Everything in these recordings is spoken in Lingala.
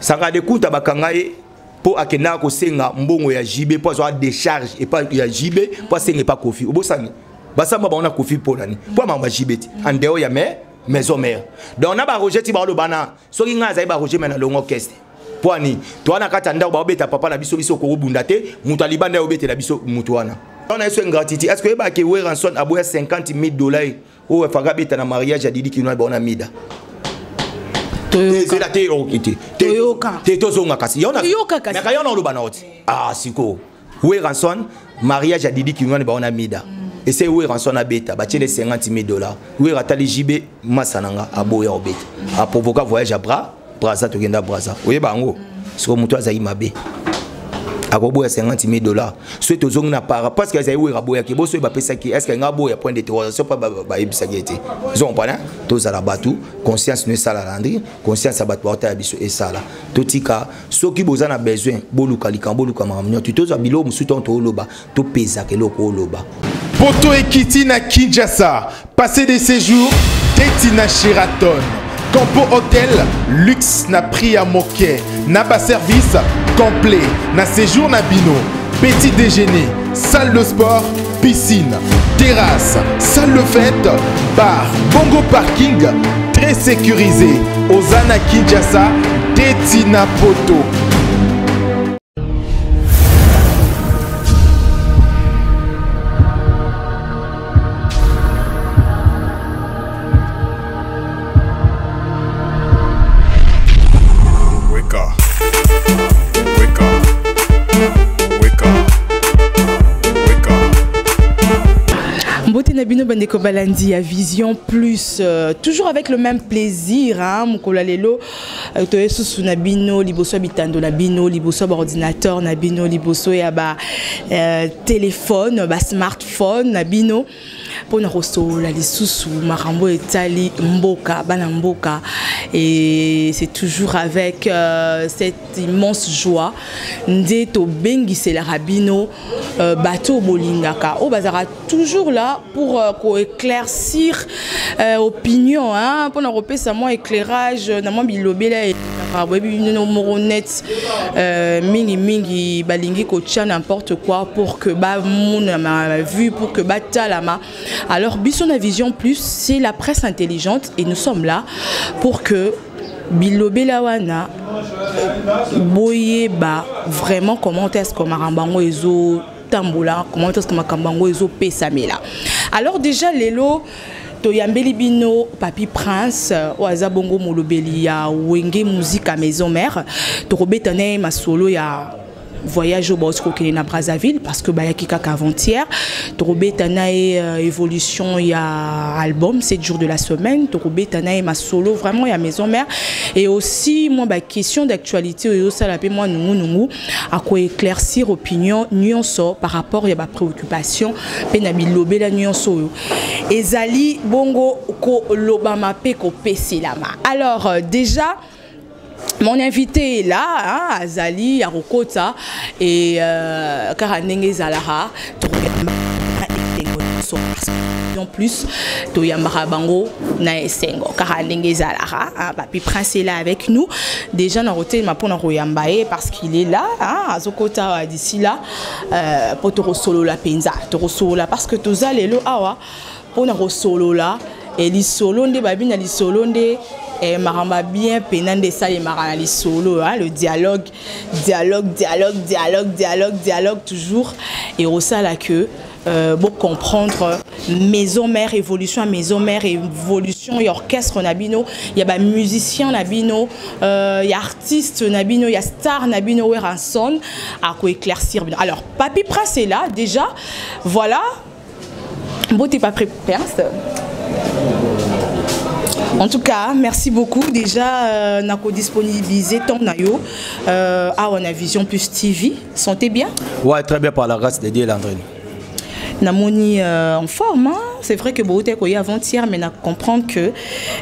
sanga de kuta bakangaye pour akena ko senga mbongo ya JB pour avoir décharge et pas ya JB pour senga pas Kofi obosangi basamba ba on a Kofi pour nani pour mamba JB en dehors ya maison mère donc on a ba Roger ti ba lo bana so kinga za ba Roger mena longo orchestre pour ni to ana kata ndao ba obeta papa na biso biso ko bundate mutu alibanda obeta na biso mutu wana on a une gratitude est-ce que ba ke Ranson aboya $50,000 ou faga beta na mariage ya Didi Kinoa ba on a mida c'est la théorie. Théozonga kasi. Yona. Mais quand on a le banot. Ah siko. Oui Ranson mariage à Didi Kinoa ne ba on a mida. Et c'est oui Ranson a beta. Ba tchele $50,000. Oui ratali JB masananga aboya obeta. A provoquer voyage à Brazza to genda Brazza. Oui bango. Siko muto azayi mabe. Akoboya $50,000. Soit tozonga na para parce que azayi oui raboya ki bo so ba pesa ki est-ce que ngaboya point d'interrogation pas ba ibisa ki ete. Ils ont pas tous à la batu conscience ne sala landri conscience à batu ota biso et sala totika soki bozana besoin boluka likambo luka maramnyo tutoza bilo musuto to loba to pesa ke loko loba Poto Ekiti na Kinshasa passer des séjours Tetina Sheraton Campo Hotel, luxe na prix à moquet, n'a pas service complet, na séjour na bino, petit déjeuner, salle de sport, piscine, terrasse, salle de fête, bar, bongo parking, très sécurisé, Ozana Kinshasa, Tetina Poto. Nabino Bandeko Balandi à Vision Plus, toujours avec le même plaisir, hein, Mukola Lelo, Toyesu Nabino, Liboso Bitando Nabino, Liboso ordinateur Nabino, Liboso Yaba téléphone, smartphone Nabino. Pona rosto la lisusu marambo etali mboka bana mboka et c'est toujours avec cette immense joie ndeto bengi c'est la rabino bateau bolingaka o bazara toujours là pour éclaircir opinion hein pona repesa moi éclairage na moi bilobela et moronet mingi mingi balingi ko tia n'importe quoi pour que ba mon ma vue pour que batalama. Alors Bisson a Vision Plus, c'est la presse intelligente et nous sommes là pour que Bilobelawana Boyeba vraiment comment est-ce que Marambango Ezo Tambola, comment est-ce que Makambango Ezo Pesamela. Alors déjà Lelo Toyambeli Bino, Papi Prince, Oaza Bongo Molobeli ya Wenge musique à maison mère, Torobetane ma solo ya voyage au Bosco qui est na Brazzaville parce que bayaki kaka avant-hier Torobé Tanae évolution il y a album 7 jours de la semaine Torobé Tanae ma solo vraiment il y a maison mère et aussi moi question d'actualité et ça la moi nous à quoi éclaircir opinion nuance par rapport il y a ma préoccupation penabi lobé la nuance ezali bongo ko lobama pe ko pesilama. Alors déjà mon invité est là, hein, Azali, Arokota et Karanenge Zalaha. En plus, Toyamara Bango, Naesengo, Karanenge Zalaha. Papi Prince est là avec nous. Déjà, on a roté ma pona Royambaye parce qu'il est là. Azokota d'ici là, pour Toro Solo la Penza. Toro Solo là parce que Toza Lelo Awa, pour Toro Solo là, et les solonde, babine, les solonde. Et maramba bien penande ça les marali solo hein, le dialogue toujours et au ça là que pour comprendre maison mère évolution à maison mère évolution et orchestre nabino il y a musicien nabino il y a artiste nabino il y a star nabino Ranson à quoi éclaircir. Alors Papi Prince est là déjà voilà bon t'es pas prêt Prince. En tout cas, merci beaucoup. Déjà, on a disponibilisé ton nayo. On a Vision Plus TV. Sentez bien? Ouais, très bien par la grâce de Dieu, Landrine. Namoni en forme, hein? C'est vrai que Bohote Koya avant-hier, mais on comprendre que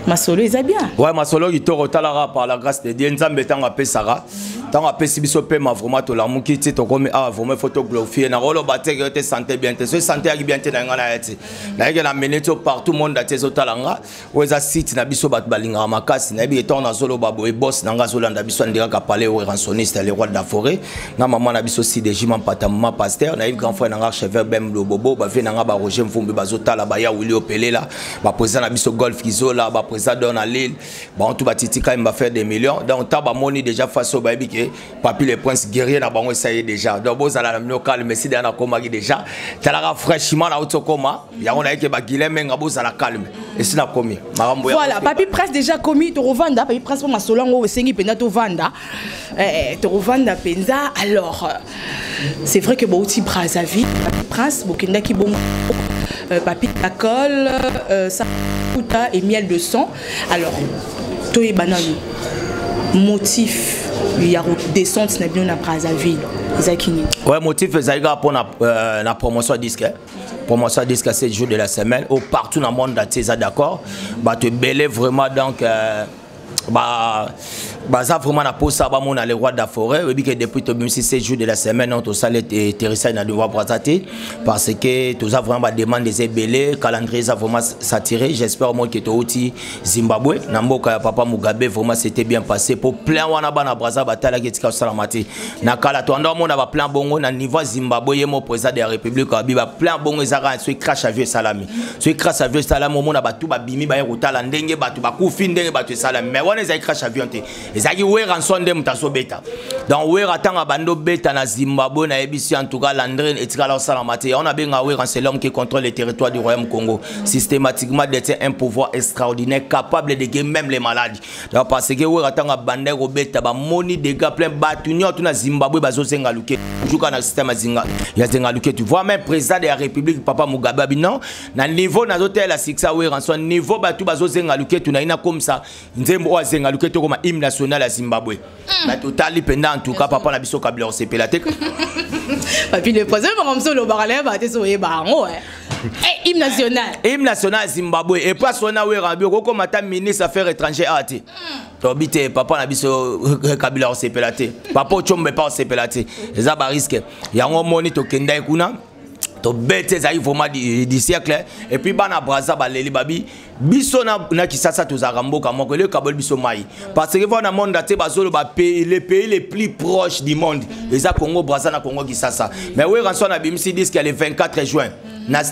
ma solo est bien. Ouais, ma solo est au par la grâce de Dieu. Nzambe tanga pe Sarah. tant après si biso pe ma vraiment to la muki ti to comme ah vraiment photo glorifier na rolo batte que te santé bien te santé ak bien te na ngana eti na yeke na meneto partout monde da tezo talanga weza site na biso bat balinga makasi na bi ton na zolo babo e boss na nga zolanda biso ndira ka parler au ransonniste le roi de la forêt na maman na biso si de jima pata mama pasteur na grand frère na nga cheveux bem lo bobo ba ve na nga ba Roger Mvumbi bazotala ba ya Willy Opelela ba président na biso golf kizola ba président don à Lille bon tout ba titi quand même va faire des millions donc ta ba moni déjà face au baby que papi le prince guerrier na bango essayer déjà donc bozala na local mais si dans na koma déjà tala fraîchement na otokoma ya on a que ba Guilhem nga bozala calme et si na komi voilà papi prince déjà commis to revanda papi prince pour ma solango sengi penda to vanda to revanda penza alors c'est vrai que Bouti Brazzaville papi prince bokenda ki bon papi Tacol ça et miel de sang alors toi et banane motif il y a descente na Brazzaville Zakini ouais motif Zaïga pour la promotion disque promotion disque 7 jours de la semaine au partout dans le monde là d'accord bah te belé vraiment donc ça vraiment na posa ba mon le roi de la forêt et que depuis to même si 7 jours de la semaine on to salé terrassa na devoir brazater parce que tout ça vraiment demande des belé calendrier ça vraiment s'attirer j'espère moi que to outi Zimbabwe na mboka ya papa Mugabe vraiment c'était bien passé pour plein wana bana braza batala ketika salamati na kala to ndo mona ba plein bongo na niveau Zimbabwe yemo président de la République abiba plein bongo ezaka so crash avieux salami so crash avieux salami mona batu ba bimi ba rotala ndenge batu ba kufi ndenge batu salami mais wana ezaka crash avieux te ezaki we ranson de mutaso beta donc we ratanga bando beta na Zimbabwe na ebisi en tout cas Landrine etika la salamati on a benga we c'est l'homme qui contrôle les territoires du royaume Congo systématiquement détient un pouvoir extraordinaire capable de guérir même les maladies donc parce que we ratanga bande robeta ba moni dégâts plein batunyo tout na Zimbabwe bazo senga luke juka na système zinga ya senga luke tu vois même président de la République papa Mugabe binon na niveau na hôtel la sixa we ranson niveau batu bazo senga luke tu na ina comme ça nzembo wa senga luke to comme hymne national à Zimbabwe na total pendant en tout cas papa na biso kabila on s'épela te papi le président comme ça le barale ba te so e bango hymne national Zimbabwe et pas sona we rabio ko mata ministre affaires étrangères ati to bité papa na biso kabila on s'épela te papa chombe pas on s'épela te ça ba risque yango moni to kenda kuna to bête ça vraiment du siècle et puis bana braza baleli babi biso na kisasa to zaramboka moko le kabol biso mai parce que voilà monde até bazolo ba pays les pays les plus proches du monde les a Congo braza na Congo kisasa mais oui ranson na bimsi disque le 24 juin na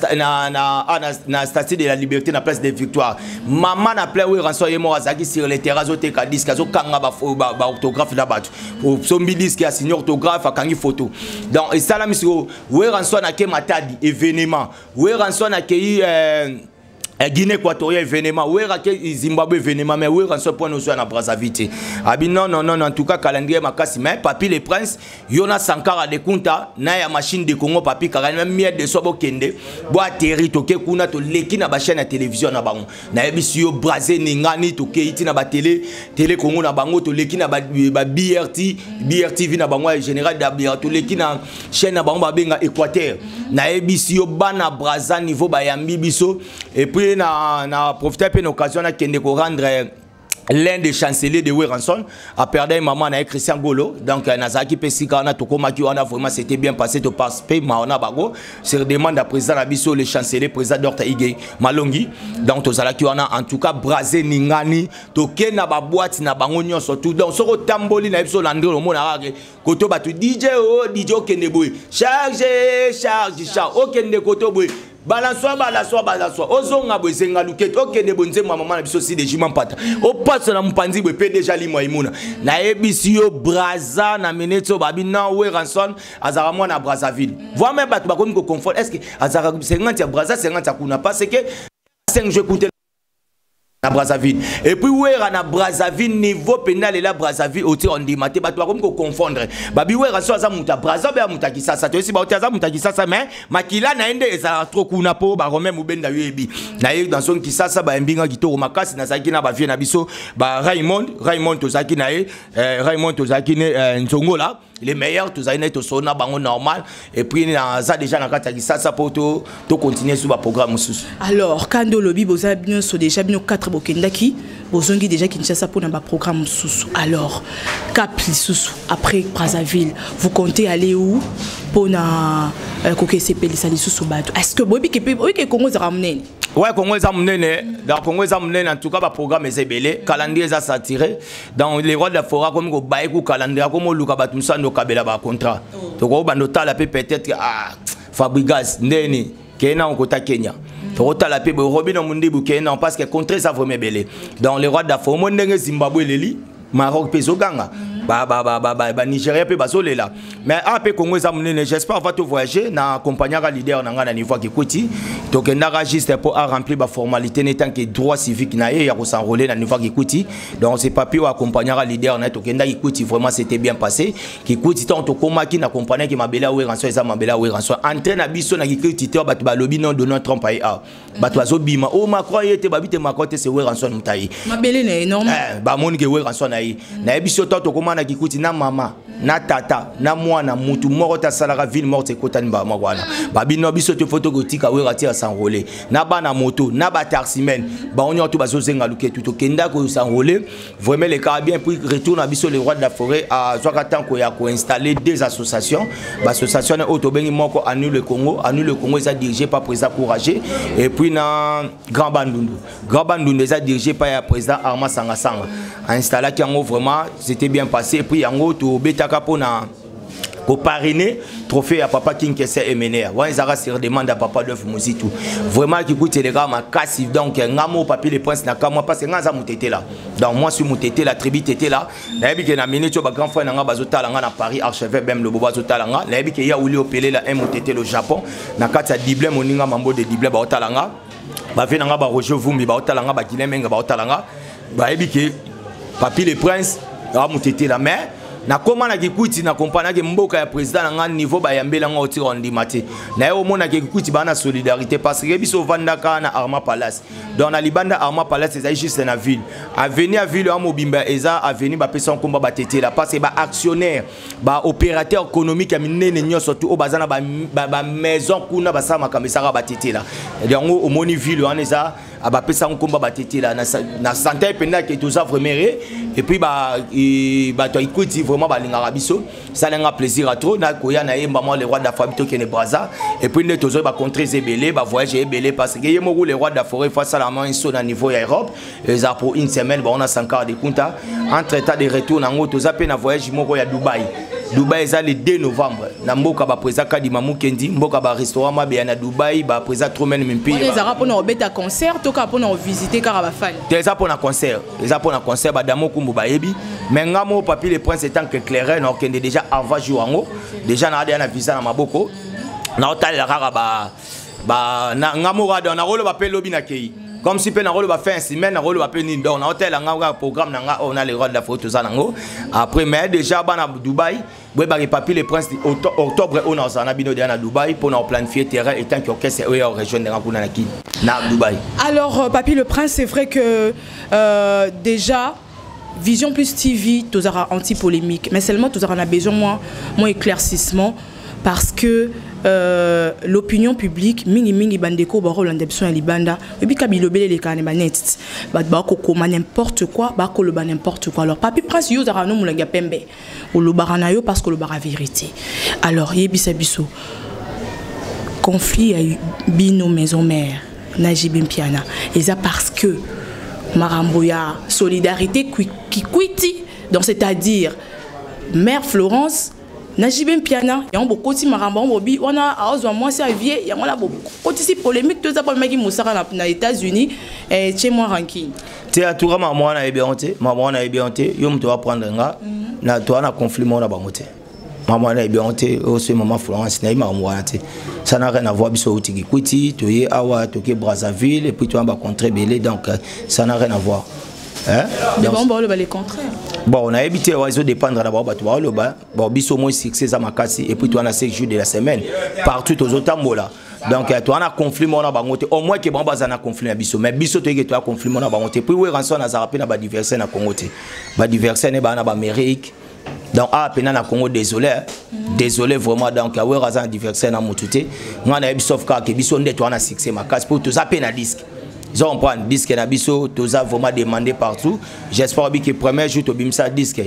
statue de la liberté na place des victoires maman na plein oui ranson yemo azaki sur les terrasses te ka disque azo kanga ba orthographe da batu pour sombi disque a signé orthographe akangi photo donc et ça la misio oui ranson na ke matadi événement oui ranson na ke Guinée équatoriale événement, où est Zimbabwe événement, mais où est ce point nous sommes à Brazzaville. Abi non, en tout cas calendrier makasi mais papi le prince, Yona Sankara de Kunta, na ya machine de Congo papi car même miette de sobo kende, bois terri toke kuna to leki na ba chaîne à télévision na bango. Na ebisio Brazé ningani to keiti na ba télé Congo na bango to leki na ba BRTV na bango général d'Abia to leki na chaîne na bango ba benga Équateur. Na ebisio bana Brazza niveau ba yambi biso et puis na profiter une occasion à kende ko rendre l'un des chanceliers de Weranson a perdu maman avec Christian Golo donc Nazaki Pesika na tokoma ki on a vraiment c'était bien passé de passer maona bago sur demande à président Abisso le chancelier président Dr Igé Malongi donc tozala ki on a en tout cas brasé ningani toke na ba boîte na bango nyonso tout donc soko tamboli na biso landre le mona rage koto batu DJ okende boy charge okende koto boy balançois ozonga bozenga luket okende bonze maman na biso si de jimam pata o passe na mpanzi bo pe déjà limo imuna na ebisio Brazza na meneto babi na we ranson azara mwana Brazzaville voir même batu bakomi ko confort est-ce que azara 50 ya Brazza 50 ya kuna parce que 5 jeux coûter na Brazzaville et puis wera na Brazzaville niveau pénal et la Brazzaville au tir on dit maté bato comme ko confondre babi wera so za muta Brazza ba muta kisasa to si ba za muta kisasa mais makila na ende ezala trop kuna po ba romain mubenda yebi na ye dans son kisasa ba mbinga kitoko makasi na zaki na ba vie na biso ba Raymond tozaki na ye Raymond tozaki ne nzongola les meilleurs tous aïné to sona bango normal et puis na ça déjà na kata ça pour to continuer sur le programme sous alors quand le lobi boza bien so déjà bien 4 après bokendaki bozongi déjà Kinshasa pour un programme sous. Alors Capli sous après Brazzaville, vous comptez aller où pour na CP sous bateau? Est-ce que bobi que Congo za ramener? Ouais, Congo est amené, dans Congo est amené en tout cas le programme est belé, calendrier est saturé dans les rois de la forêt comme au baïk ou calendrier comme au Luka Batumsa no kabela ba contrat. Donc au banota la peut-être Fabregas Ndeni Kenya au côté Kenya. Donc la paix Robin Mundi Kenya parce que contrat ça vraiment belé. Dans les rois de la forêt mon ndenge Zimbabwe leli Maroc peso ganga. Nigeria pe bazole là mais après Congo zamune j'espère va te voyager na accompagner leader na ngana niveau Kikuti donc na juste pour remplir ba formalité n'étant que droit civique na ya ko s'enrôler na niveau Kikuti donc c'est papier accompagner leader na to kenda Kikuti vraiment c'était bien passé Kikuti tant to komaki na accompagner ki mabela we ranso eza mabela we ranso entraîne na biso na Kikuti te ba ba lobby non Donald Trump ai a ba to azobima o Macron yete ba bite Macron te c'est we ranso mutai mabele na énorme ba moni ke we ranso na yi na biso tant to komana Kikuti na mama na tata na mwana mutu moko ta salara ville morte kotani ba mwana ba bino biso te photo gotika we ratia s'enrôler na bana moto na ba taximen ba onyo to bazozenga luke tout kenda ko s'enrôler vraiment les carabins puis retourne à biso les rois de la forêt à Zwakatan ko ya ko installer des associations ba association auto bengi moko annule le Congo est dirigé par président Couragé et puis na Grand Bandundu est dirigé par le président Arma Sangasanga installé qui en vraiment c'était bien passé et puis en to betaka pona ko parrainer trophée à papa King Kesse Emener wa ezara sur demande à papa de Musitu vraiment qui coûte les gars ma casse donc ngamo papier les princes na ka moi parce que ngaza mutete là donc moi suis mutete la tribu était là na yebi ke na minute ba grand frère nga bazotala nga na Paris archevêque même le bobo bazotala nga na yebi ke ya uli opelé la mutete le Japon na kati ya Diblé moninga mambo de Diblé ba otala nga ba vena nga ba Roger Vumbi ba otala nga ba Kilemenga ba otala nga ba yebi ke papier les princes a mutete la mais na koma na Kikuti na compagnie ke mboka ya président na niveau ba yambela nga oti rondi mate na yo mona ke Kikuti ba na solidarité parce que biso vandaka na Arma Palace dans na libanda Arma Palace c'est juste na ville avenir ville a mobimba eza avenir ba pesa komba ba tete la parce que ba actionnaire ba opérateur économique ya minene nyoso tout o bazana ba maison kuna ba sama kamesaka ba tete la donc au moni ville on eza aba pesa komba ba tete la na santé penda ke tout ça vraiment et puis ba to Kikuti vraiment balinga biso ça n'a plaisir à trop na koya na yemba moi les rois de la famille qui ne Brazza et puis les tozo ba contrer zebelé ba voyager belé parce que yemo les rois de la forêt face à la main ils à niveau Europe les a pour une semaine on a 100 quarts de compta entre état de retour na ngoto za pe na voyage moko ya Dubaï ça le 2 novembre na mboka ba président Kadima Mukendi mboka ba restaurant mabe na Dubaï ba président Truman Mimpi les arabes pour nous beta concert to ka pour nous visiter car ba fan les za pour na concert ba damo kumbu ba yebi mais ngamo papier les princes étant que clair non kende déjà avant jour ango déjà na na visa na maboko na hôtel la rara ba na ngamo rada na rolo ba pe lobby na kei comme si pe na rolo ba fin semaine na rolo ba pe ni donc na hôtel nga programme na on a les rois de la photo ça nango après mais déjà ba na Dubaï boy ba papier les princes octobre on a na bino na Dubaï pour na planifier terrain étant que orchestre en région de Rakuna na Dubaï. Alors papier le prince c'est vrai que déjà Vision Plus TV, tout ça anti-polémique, mais seulement tout ça on a besoin moins éclaircissement parce que l'opinion publique mingi bandeko ba Roland Debson et Libanda et puis kabilobele les kané banet ba ko n'importe quoi ba ko le ba n'importe quoi alors papi prince yo zara no mulanga pembe ou le barana yo parce que le bara vérité alors yebisa biso conflit à bino maison mère Najibin Piana et ça parce que Maramboya, solidarité qui quitty, donc c'est-à-dire Mère Florence, Najibin Piana, et on beaucoup de Marambo, on a à moi servier, il y a beaucoup de polémiques, tout ça pour le mec qui moussara dans les États-Unis et chez moi ranking. Tu as tout maman a ébéanté, yo me doit prendre nga, na toi na conflit mon abamoté. Maman a ébéanté, aussi maman Florence na maramboate. Ça n'a rien à voir biso utiki kwiti, tu es awa, tu es Brazzaville et puis tu as contre belé donc ça n'a rien à voir. Hein? Donc bon les contraires. Bon on a évité oiseau dépendre d'abord ba toi le bas. Bon biso moi succès ça makasi et puis tu en as 5 jours de la semaine partout aux autres mots là. Donc tu as un conflit mon bangote au moins que bon bazana conflit na biso mais biso tu as conflit mon bangote puis oui rançon na zarape na ba diverser na Congote. Ba diverser ne ba na ba Amérique. Donc à peine na Congo désolé vraiment donc à razan diverser na motute moi na biso ka ke biso ndet wana succès makasi pour tout ça peine à disque Ils ont prendre disque na biso, tous a vraiment demandé partout. J'espère bien que premier jour to bimsa disque.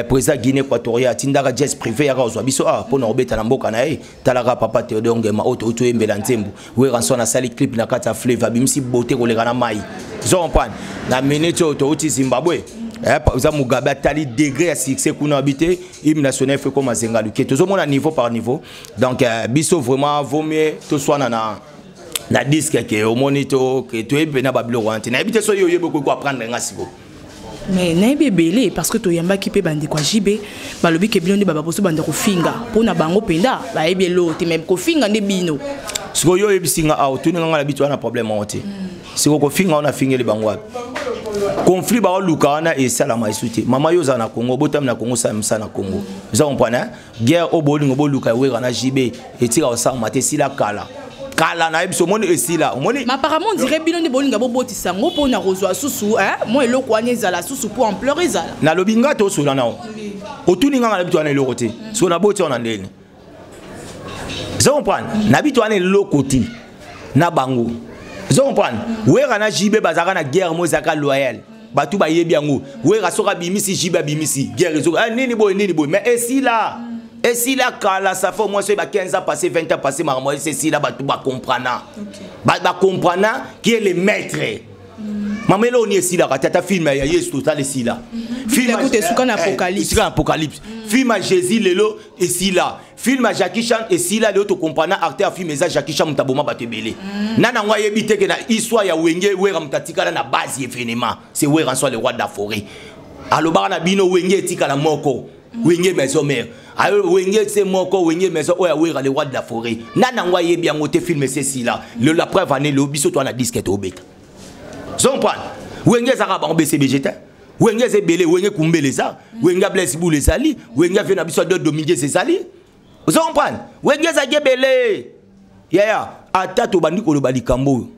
Président Guinée équatoriale tindaka jazz privé ya kozwa biso pour na obeta na mboka na ye. Talaka papa Théodore Ngema auto embela ntembu. We ranson na sali clip na kata flavor bimsi beauté koleka na mai. Ils ont prendre na minute auto uti Zimbabwe. Par exemple, Mugabe a tali degré à succès qu'on a habité, hymne national fait comme à Zengalu, qui est toujours mon niveau par niveau. Donc, biso vraiment vaut mieux tout soit na disque qui est au monito, que tu es bien à Babylone. Tu n'as habité sur yo beaucoup quoi apprendre un asigo. Mais n'a pas belé parce que tu y a pas qui peut bander quoi jibé, balobi que bilon de baba poso bander ko finga, pour na bango penda, ba ebe lo, tu même ko finga ne bino. Si yo ebi singa out, tu n'as pas l'habitude à problème monté. Si ko finga on a fingé les bango. Conflit ba luka na et ça la maïsuti mama yoza na Congo botam na Congo ça na Congo vous comprenez guerre au bolingo bo luka we na JB et tira au sang maté si la kala na biso moni et si la moni mais apparemment on dirait bilan de bolinga bo botisa ngo po na rozwa susu hein moi eloko anye zala susu pour en pleurer zala na lobinga to so na otuninga na bitu na lokote so na boti on ndene vous comprenez na bitu na lokoti na bango. Vous comprenez? Oui, on a JB bazaka na guerre mozaka loyal. Batu ba yebi yango. Oui, rasoka bimisi JB bimisi. Guerre zo. Ah nini boy. Mais et si là kala ça fait au moins 15 ans passé 20 ans passé ma moi c'est si là batu ba comprendre. Ba comprendre qui est le maître. Maman là on est si là tata film ya yes total si là. Film écoute sous apocalypse. Apocalypse. Film à Jésus lelo et si là. Film à Jackie Chan et si là l'autre comprendre acteur film ça Jackie Chan mutaboma batebele. Nana ngwa yebite ke na histoire ya wenge wera mutatika na base événement. C'est wera soit le roi de la forêt. Aloba na bino wenge tika na moko. Wenge maison mère. Ayo wenge c'est moko wenge maison oya wera le roi de la forêt. Nana ngwa yebi ngote film c'est si là. La preuve année le biso toi na disquette obeta. Zompane. Wenge zaka ba BCBGT. Wenge zebele wenge kumbele za. Wenge bless boule zali. Wenge fait na biso de dominer ses alliés. Vous comprenez? Wenge za gebele. Yeah. Ata to bandi ko loba likambo.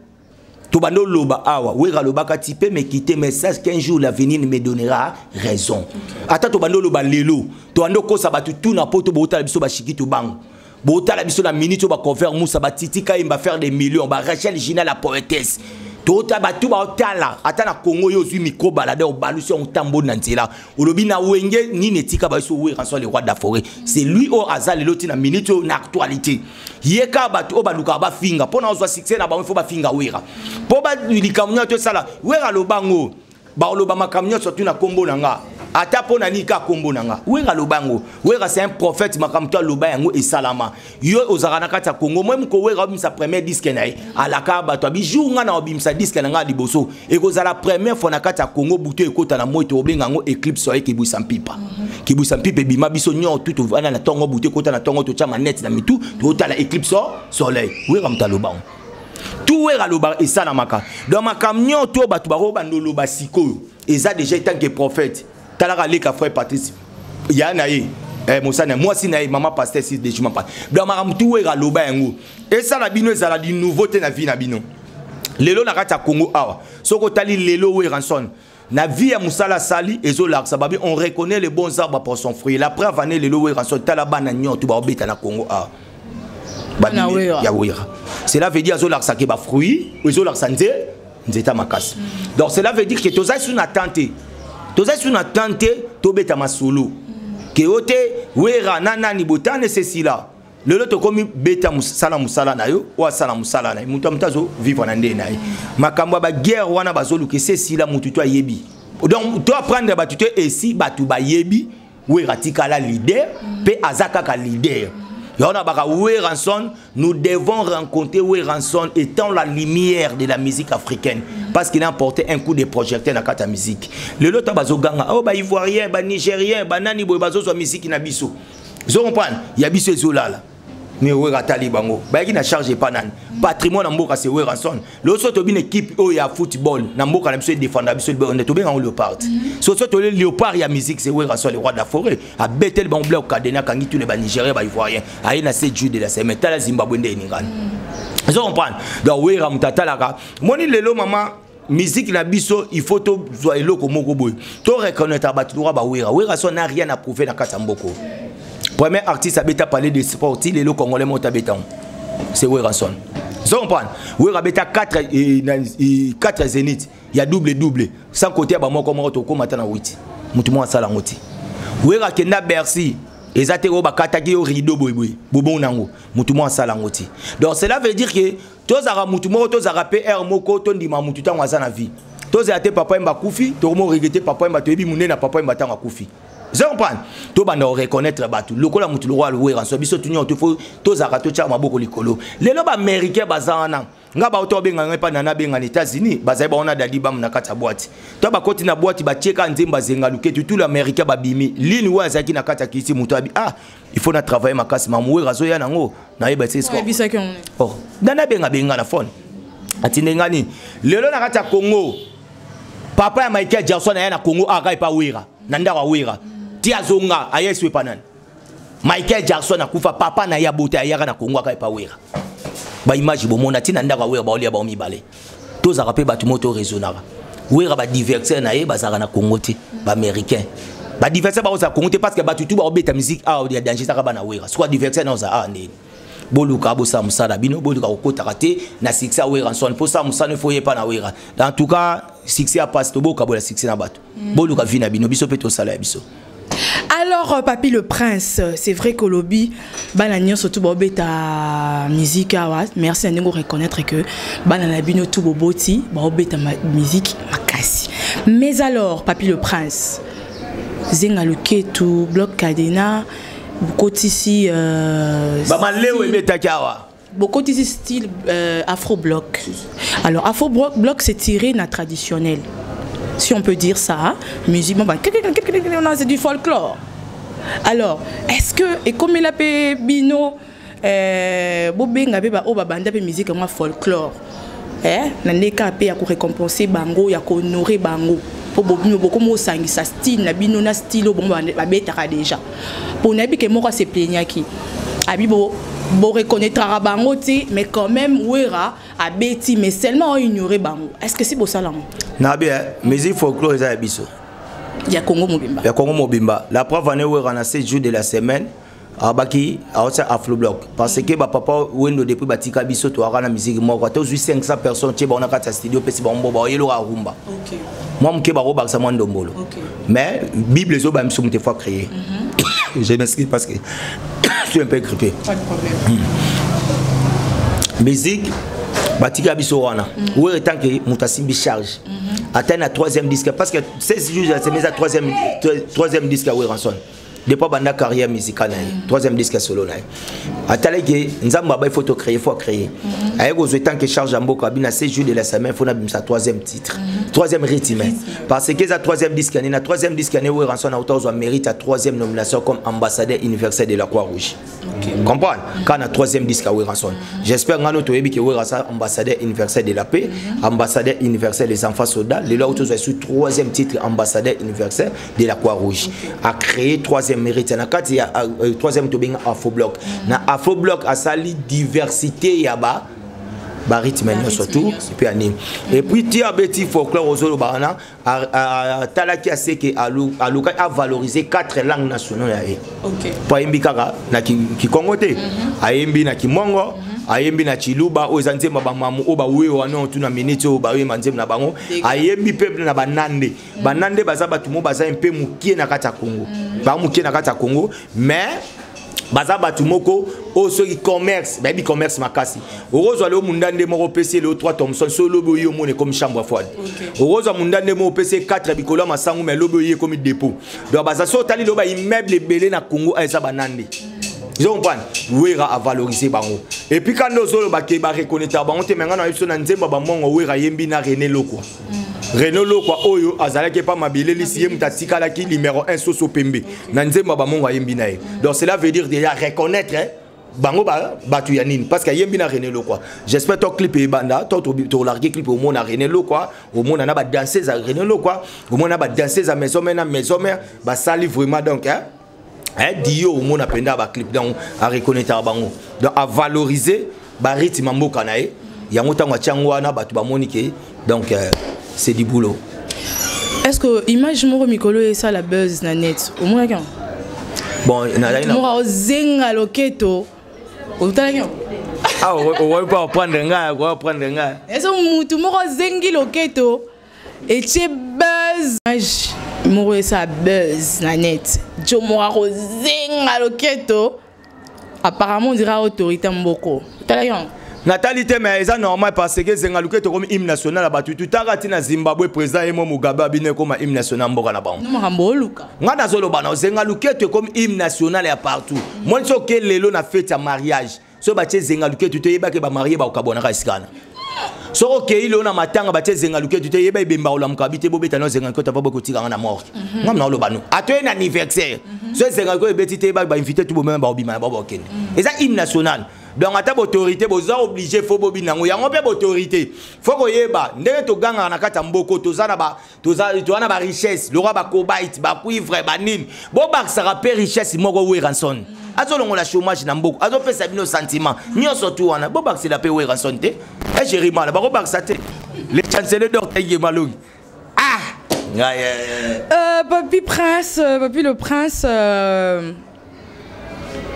To bando loba awa. Wega loba ka type me quitter message qu'un jour l'avenir me donnera raison. Ata to bando loba lelo. To bando ko sabatu tout na poto bota biso ba shiki to bang. Bota la biso la minute ba cover musa ba titika imba faire des millions. Ba Rachel Gina la poétesse. Tota batu ba otala ata na Congo yo zui micro balade au balusi on tambo na nzela olobi na wenge ni netika ba so we ranso le roi de la forêt c'est lui au azal loti na minute na actualité yeka batu o baluka ba finga pona ozwa succès na ba faut ba finga wera po ba likamnya to sala wera lo bango ba lo ba makamnya surtout na kombo nanga ata pona ni ka kombo nanga wera lo bango wera c'est un prophète makamto lo ba yango e salama yo ozaka na kata Congo même ko wera sa premier disque na alaka bato bi jour nga na obimsa disque nanga liboso e ko za la première fois na kata Congo buto e kota na moto obenga ngo eclipse soye ki buisa mpipa bima biso nyo tout vana na tongo buto kota na tongo to cha manette na mitu to tala eclipse soleil wera mtalo bango tout wera lo ba e salamaka dans ma camion to bato ba robando lo ba siko eza déjà tant que prophète talaka leka frère Patrice yana ye mosana moi si na maman pasteur si de juma pas dans maramtu wera loba yango et ça la bino ezala di nouveauté na vie na bino lelo na kata Congo awa soko tali lelo we ranson na vie ya musala sali ezola sababi on reconnaît les bons arbres pour son fruit la preuve année lelo we ranson tala bana nyoto ba obeta na Congo awa bana ya wera cela veut dire ezola sa ke ba fruit ezola sa nzeta makasi donc cela veut dire que tozai sous attente tozai sous attente to beta masolo que ote wera nana ni botane c'est là le loto komi beta musala na yo wa sala musala na mutu mutazo vivre na ndena makambo ba guerre wana bazolu que c'est là mutu to yebi donc to apprendre ba tuto et si batu ba yebi wera tikala leader pe azaka ka leader nous devons rencontrer Weranson étant la lumière de la musique africaine parce qu'il a apporté un coup de projecteur dans la musique. Le lot bazoganga oh ba ivoirien ba nigérien ba nani boy bazo so musique na biso. Vous comprenez? Il y a biso ezolala. Mais wera tali bango. Ba qui na charge pas nan. Patrimoine mboka c'est Weranson. Le so to bin équipe o ya football na mboka na biso défendre biso on est to bien en léopard. So to le léopard ya musique c'est Weranson le roi de la forêt. A betel ban bleu kadena kangi tous les ba nigérien ba ivoirien. Aïe na 7 jours de la semaine tala Zimbabwe ndé ningana. Vous comprenez? Donc wera mutata la moni lelo maman musique na biso il faut to zo eloko moko boy. To reconnaître ba tu ba wera. Weranson n'a rien à prouver na kata mboko. Premier artiste a parlé de sport, les Congolais montent à béton. C'est Weranson. Vous comprenez? Oui, Rabeta 4 zéniths. Il y a double. Sans côté, moi, comme on a maintenant 8. Moutoumou a salangoti. Oui, Rakenda Bercy. Et ça, c'est bakataki au rideau, boubou nango. Moutoumou a salangoti. Donc, cela veut dire que tous les moutoumou, tous les PR, moko, tous les moutoutan à sa vie. Tous les papa mba koufi, tous les regretté papa mba toyebi mouné na papa mba tanga koufi. Vous comprenez? Tout le monde reconnaître batu. Le col a moutou le roi loué en soi. Biso tunyo tu faut tous arato tcha maboko likolo. Les lobes américains bazana. Nga ba auto benga ngepa nana benga les États-Unis. Bazai ba ona dali bam na kata boîte. Toi ba koti na boîte ba cheka nzemba zenga luke tout l'américain ba bimi. Lini wa zaki na kata kisi moutou abi. Ah, il faut na travailler ma casse mamoué razo ya nango. Na yeba c'est quoi. Oh, nana benga benga na phone. Atinde ngani. Lelo na kata Congo. Papa ya Michael Jackson na Congo aga pa wira. Nanda wa wira. Tia zonga ayeswe panan. Michael Jackson akufa papa na ya bote ayaka na Congo aka pa wera. Ba image bo mona tina ndaka wera ba olia ba mibale. To za rapé ba tumoto raisonnable. Wera ba divertir na ye ba zaka na Congo te, ba américain. Ba divertir ba za Congo te parce que ba tutu ba obeta musique a o dia danger saka ba na wera. Soit divertir na za a ndeni. Boluka bo sa musala bino boluka ko kotaka na succès wera son pour ça musala ne foye pas na wera. En tout cas, succès a passe to boka bo la succès na bato. Boluka vina bino biso peto sala biso. Alors, Papi le Prince, c'est vrai que lobby, bananion surtout bobé ta musique, merci à nous reconnaître que bananabino tout boboti, bobé ta musique makasi. Mais alors, Papi le Prince, zengaluke tout bloc cadena, beaucoup ici. Beaucoup ici style afro bloc. Alors afro bloc c'est tiré na traditionnel. Si on peut dire ça, musique, c'est du folklore. Alors, est-ce que, et comme il a fait Bino, Bobé n'avait pas banda musique comme folklore, n'andeka a récompenser bango, ya honorer bango. Pour Bobino, beaucoup de sang, sa style, na Bino na style, bon bah bêta déjà. Pour nabi que moi c'est plaignaki, abibo. Bon reconnaître bango mais quand même ouera a bêti mais seulement ignorer bango. Est-ce que c'est beau ça là? Na bien musique folklore est à biso. Il y a Congo Mobimba. Il y a Congo Mobimba. La preuve année où on a 7 jours de la semaine à Baki à Afro Bloc parce que ba papa wendo depuis batika biso to ara na musique moi quoi 500 personnes qui ba on a kata studio pesi ba mbo ba yelo rumba. OK. Moi mke ba roba sa ndombolo. OK. Mais Bible zo ba mso mte fois créé. Je m'excuse parce que je suis un peu grippé. Pas de problème. Musique, Batika Bissowana. Où est tant que Moutasimbi charge. Atteint la 3e disque. Parce que 16 jours, c'est mis à 3e disque à Weranson. Depuis banda carrière musicale, 3e disque solo. Atteint que Nzamba, il faut créer, il faut créer. Avec aux temps que charge en boka, bien à 16 jours de la semaine, il faut avoir sa 3e titre. 3e rythme. Parce que la 3e disque, la 3e disque, Weranson a autant mérite la 3e nomination comme ambassadeur universel de la Croix-Rouge. Comprendre? Quand la 3e disque à Weranson. J'espère que Weranson ambassadeur universel de la paix, ambassadeur universel des enfants soldats, les là où tu as su 3e titre ambassadeur universel de la Croix-Rouge. A créé 3e mérite. Il y a 3e tobing Afro Bloc. Na Afro Bloc a sali diversité yaba. Rythme surtout et puis tu as bêti folklore aux autres barana à talaki a seke a valoriser 4 langues nationales. OK. Pas imbikaka na ki kongote a imbi na kimongo a imbi na chiluba o zanzema ba mamu o ba we wana tu na minute o ba we manzem na bango a imbi peuple na banande baza batumo baza un peu mukie na kata Congo ba mukie na kata Congo mais baza batumoko o so e-commerce baby commerce makasi orozo le mundande mo PC le 3 Thomson so lobo yo mone comme chambre froide orozo mundande mo PC 4 bikolo masangu mais lobo yo comme dépôt donc baza so tali loba immeuble belé na Congo eza banande ils ont pas wera à valoriser bango et puis quand nous zo ba ke ba reconnaître bango te menga na biso na nzemba ba mongo wera yembi na René Lokwa René Lokwa oyo azalaki pa mabile lisiye mutatika la ki numéro 1 soso pembe na nzemba ba mongo yembi na ye donc cela veut dire déjà reconnaître bango batu ya nini parce que yembi na René Lokwa j'espère ton clip e banda to larguer clip au monde na René Lokwa au monde na ba danseuse à René Lokwa au monde na ba danseuse à maison mère ba sali vraiment donc dio au monde apenda ba clip donc à reconnaître bango donc à valoriser ba rythme mboka na ye yango tango tiangwa na batu ba monike donc c'est du boulot. Est-ce que image moro mikolo et ça la buzz na net au moins quand bon na moro zenga loketo au talagnon Ah, on va pas prendre un gars, on va prendre un gars. Est-ce que tu m'auras zengi loketo et tu buzz? Moi, ça buzz, la net. Tu m'auras zenga loketo. Apparemment, on dira autorité mboko. Natalité, mais c'est normal parce que Zenga loketo comme hymne national à Batu. Tu t'as raté na Zimbabwe président et moi Mugabe abine comme hymne national mboka na bango. Non, Mamboluka. Ngana zolo bana Zenga loketo comme hymne national et partout. Moi, je sais que lelo na fête à mariage. So bache Zenga loketo tu yeba ke ba marié ba ukabona ka iskana. So ok il na matanga bache Zenga loketo tu yeba ibemba ola mukabite bobeta no Zenga loketo ba bokotika na mort. Ngam na lo banu. Ato un anniversaire. So Zenga loketo betite ba inviter tout même ba obima ba bokene. Et ça hymne national. Donc à ta autorité vous êtes obligé faut bobina ngo yango pe autorité faut ko yeba ndenge to ganga na kata mboko to zana ba richesse le roi ba cobalt ba cuivre ba nine bo ba ça rappelle richesse moko we ranson azo longo la chômage na mboko azo pesa bino sentiment nyonso tu wana bo ba c'est la pe we ranson te e jéri mal ba ko ba ça te le chancelier docteur Yemalongi Papi le prince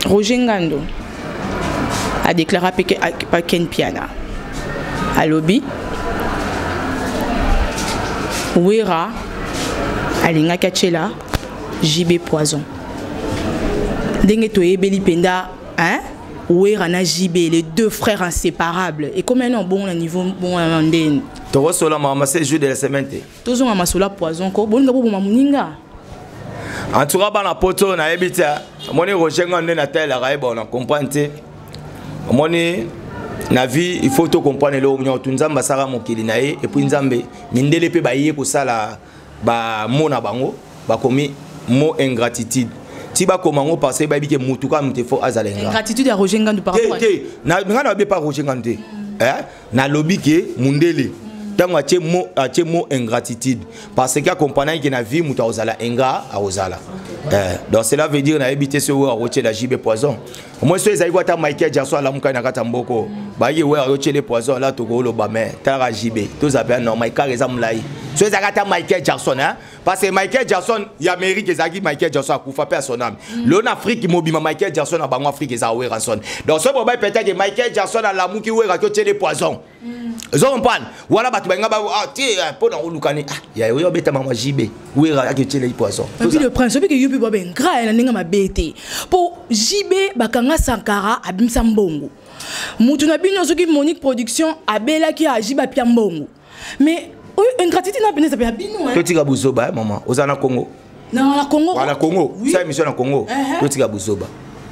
Roger Ngando a déclaré par Ken Piana à lobby Ouera Alinga Kachela JB Poison Denge Toye Beli Penda hein Ouera na JB les deux frères inséparables et comme un bon niveau bon andene to sola mama c'est jeu de la semaine tozo mama sola Poison ko bon ngabo mamuninga en tout cas na poto na ebita moni Roger Ngando na telle la bon on comprend moni na vie il faut tout comprendre le union tunzamba sara mokili na et puis nzambe mindele pe baye ko sala ba mona bango ba komi mo ingratitude ti ba komango parce que ba bike mutuka mtefo azalenga ingratitude ya Roger Ngando par rapport na ngana ba pas Roger Ngando na lobby ke mundele tango atie mo ingratitude parce que comprendre que na vie muta ozala ingra a ozala donc cela veut dire na éviter ce wa rocher la JB Poison moi so ezali kwata Michael Jackson la muka na kata mboko ba ye wa rocher les poison là to go lo ba mais tara JB to zabe normal car exemple là so ezali kata Michael Jackson hein parce que Michael Jackson ya Amérique ezaki Michael Jackson akufa pe son âme l'on Afrique mobima Michael Jackson na bango Afrique eza we ranson donc ce moment peut-être que Michael Jackson a la muki we rocher les poison ils ont pas voilà batu benga ba tiens pour dans lukani ya yo beta mama JB we ra que les poison puis le prince que yo ba ben gra na ninga mabete pour JB bakanga Sankara abimsa mbongo mutu na bino soki Monique Production abela ki ajiba pia mbongo mais ingratitude na peneza pia bino to tika buzoba maman ozana Congo non la Congo wala Congo ça émission na Congo to tika buzoba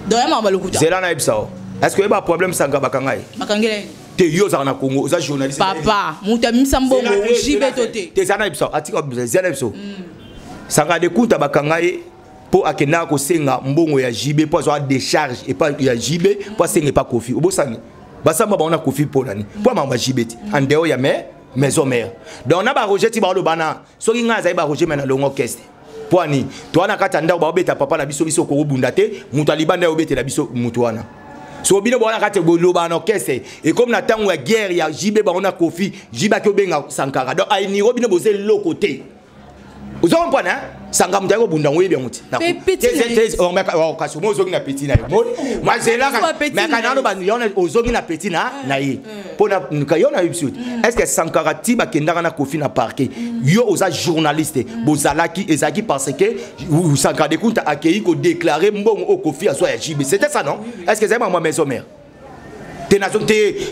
donc mama lokuta c'est là na ebisa est-ce que ba problème sanga bakanga bakangele te yo za na Congo za journaliste papa mutu abimsa mbongo JB tote te zana ebisa atika zana ebisa sanga de kuta bakanga pour akenda ko senga mbongo ya JB pour avoir décharge et pas ya JB pour senga pas Kofi obosani basamba ba on a Kofi pour nani pour mama JB en dehors ya maison mère donc na ba Roger ti ba lo bana soki nga za ba Roger mena longo orchestre pour ani to ana kata ndao ba obeta papa na biso ko bunda te mutu alibanda obeta la biso mutu wana so bino ba na kata lo bana orchestre et comme na tango ya guerre ya JB ba on a Kofi JB ki obenga Sankara donc ai ni robino boze lo côté vous avez compris hein sanga mutako bunda ngoye bien muti on meka okaso mo zogi na petit na moi c'est là mais quand on ba yona ozogi na petit na ye pona kayona episode est-ce que Sankara ti ba kendanga na Kofi na parquet yo oza journaliste bozalaki ezaki parce que Sankara de Kunta accueilli ko déclarer mbongo au Kofi aso ya JB c'était ça non est-ce que c'est moi maison mère t'es nation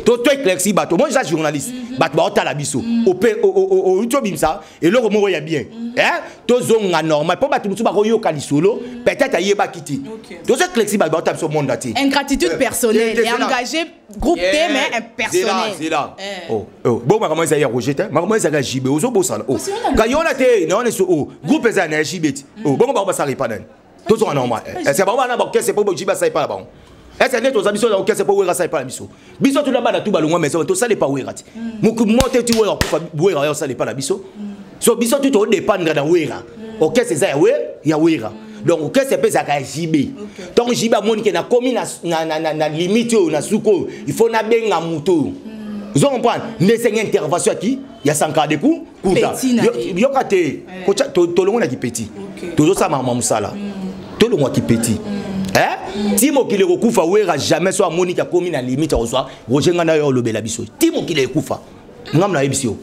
to éclairci bateau moi je suis journaliste bateau ba otala biso au YouTube ça et le mot ya bien hein to zonga normal pour bateau ba yo kalisolo peut-être yeba kiti to éclairci bateau ba so monde ati ingratitude personnelle et engagé groupe T mais impersonnel c'est là bon ma comment ça y a Roger ma comment ça ga JB ozo bosala quand yona te non so groupe ça na JB bon ba ça pas nan to zo normal c'est pas na ba c'est pas JB ça pas là-bas. Est-ce que les ambitions là c'est pas ouera ça pas la biso biso tout là-bas tout balonga mais to ça n'est pas ouera muku monter tu ouera kufa ouera ça n'est pas la biso so biso tout au dépendre da ouera OK c'est ça ya ouera donc OK c'est pas ça ka JB donc JB moni na komi na limite na suko il faut na benga muto vous comprenez ne c'est une intervention qui ya Sankara de coup yo kate to longo na ki petit to ça mama musala to longo ki petit Timo qui le recouvre wera jamais soit Monique a commis la limite au soir Roger ngana yo lobela biso Timo qui le recouvre ngam na ebisio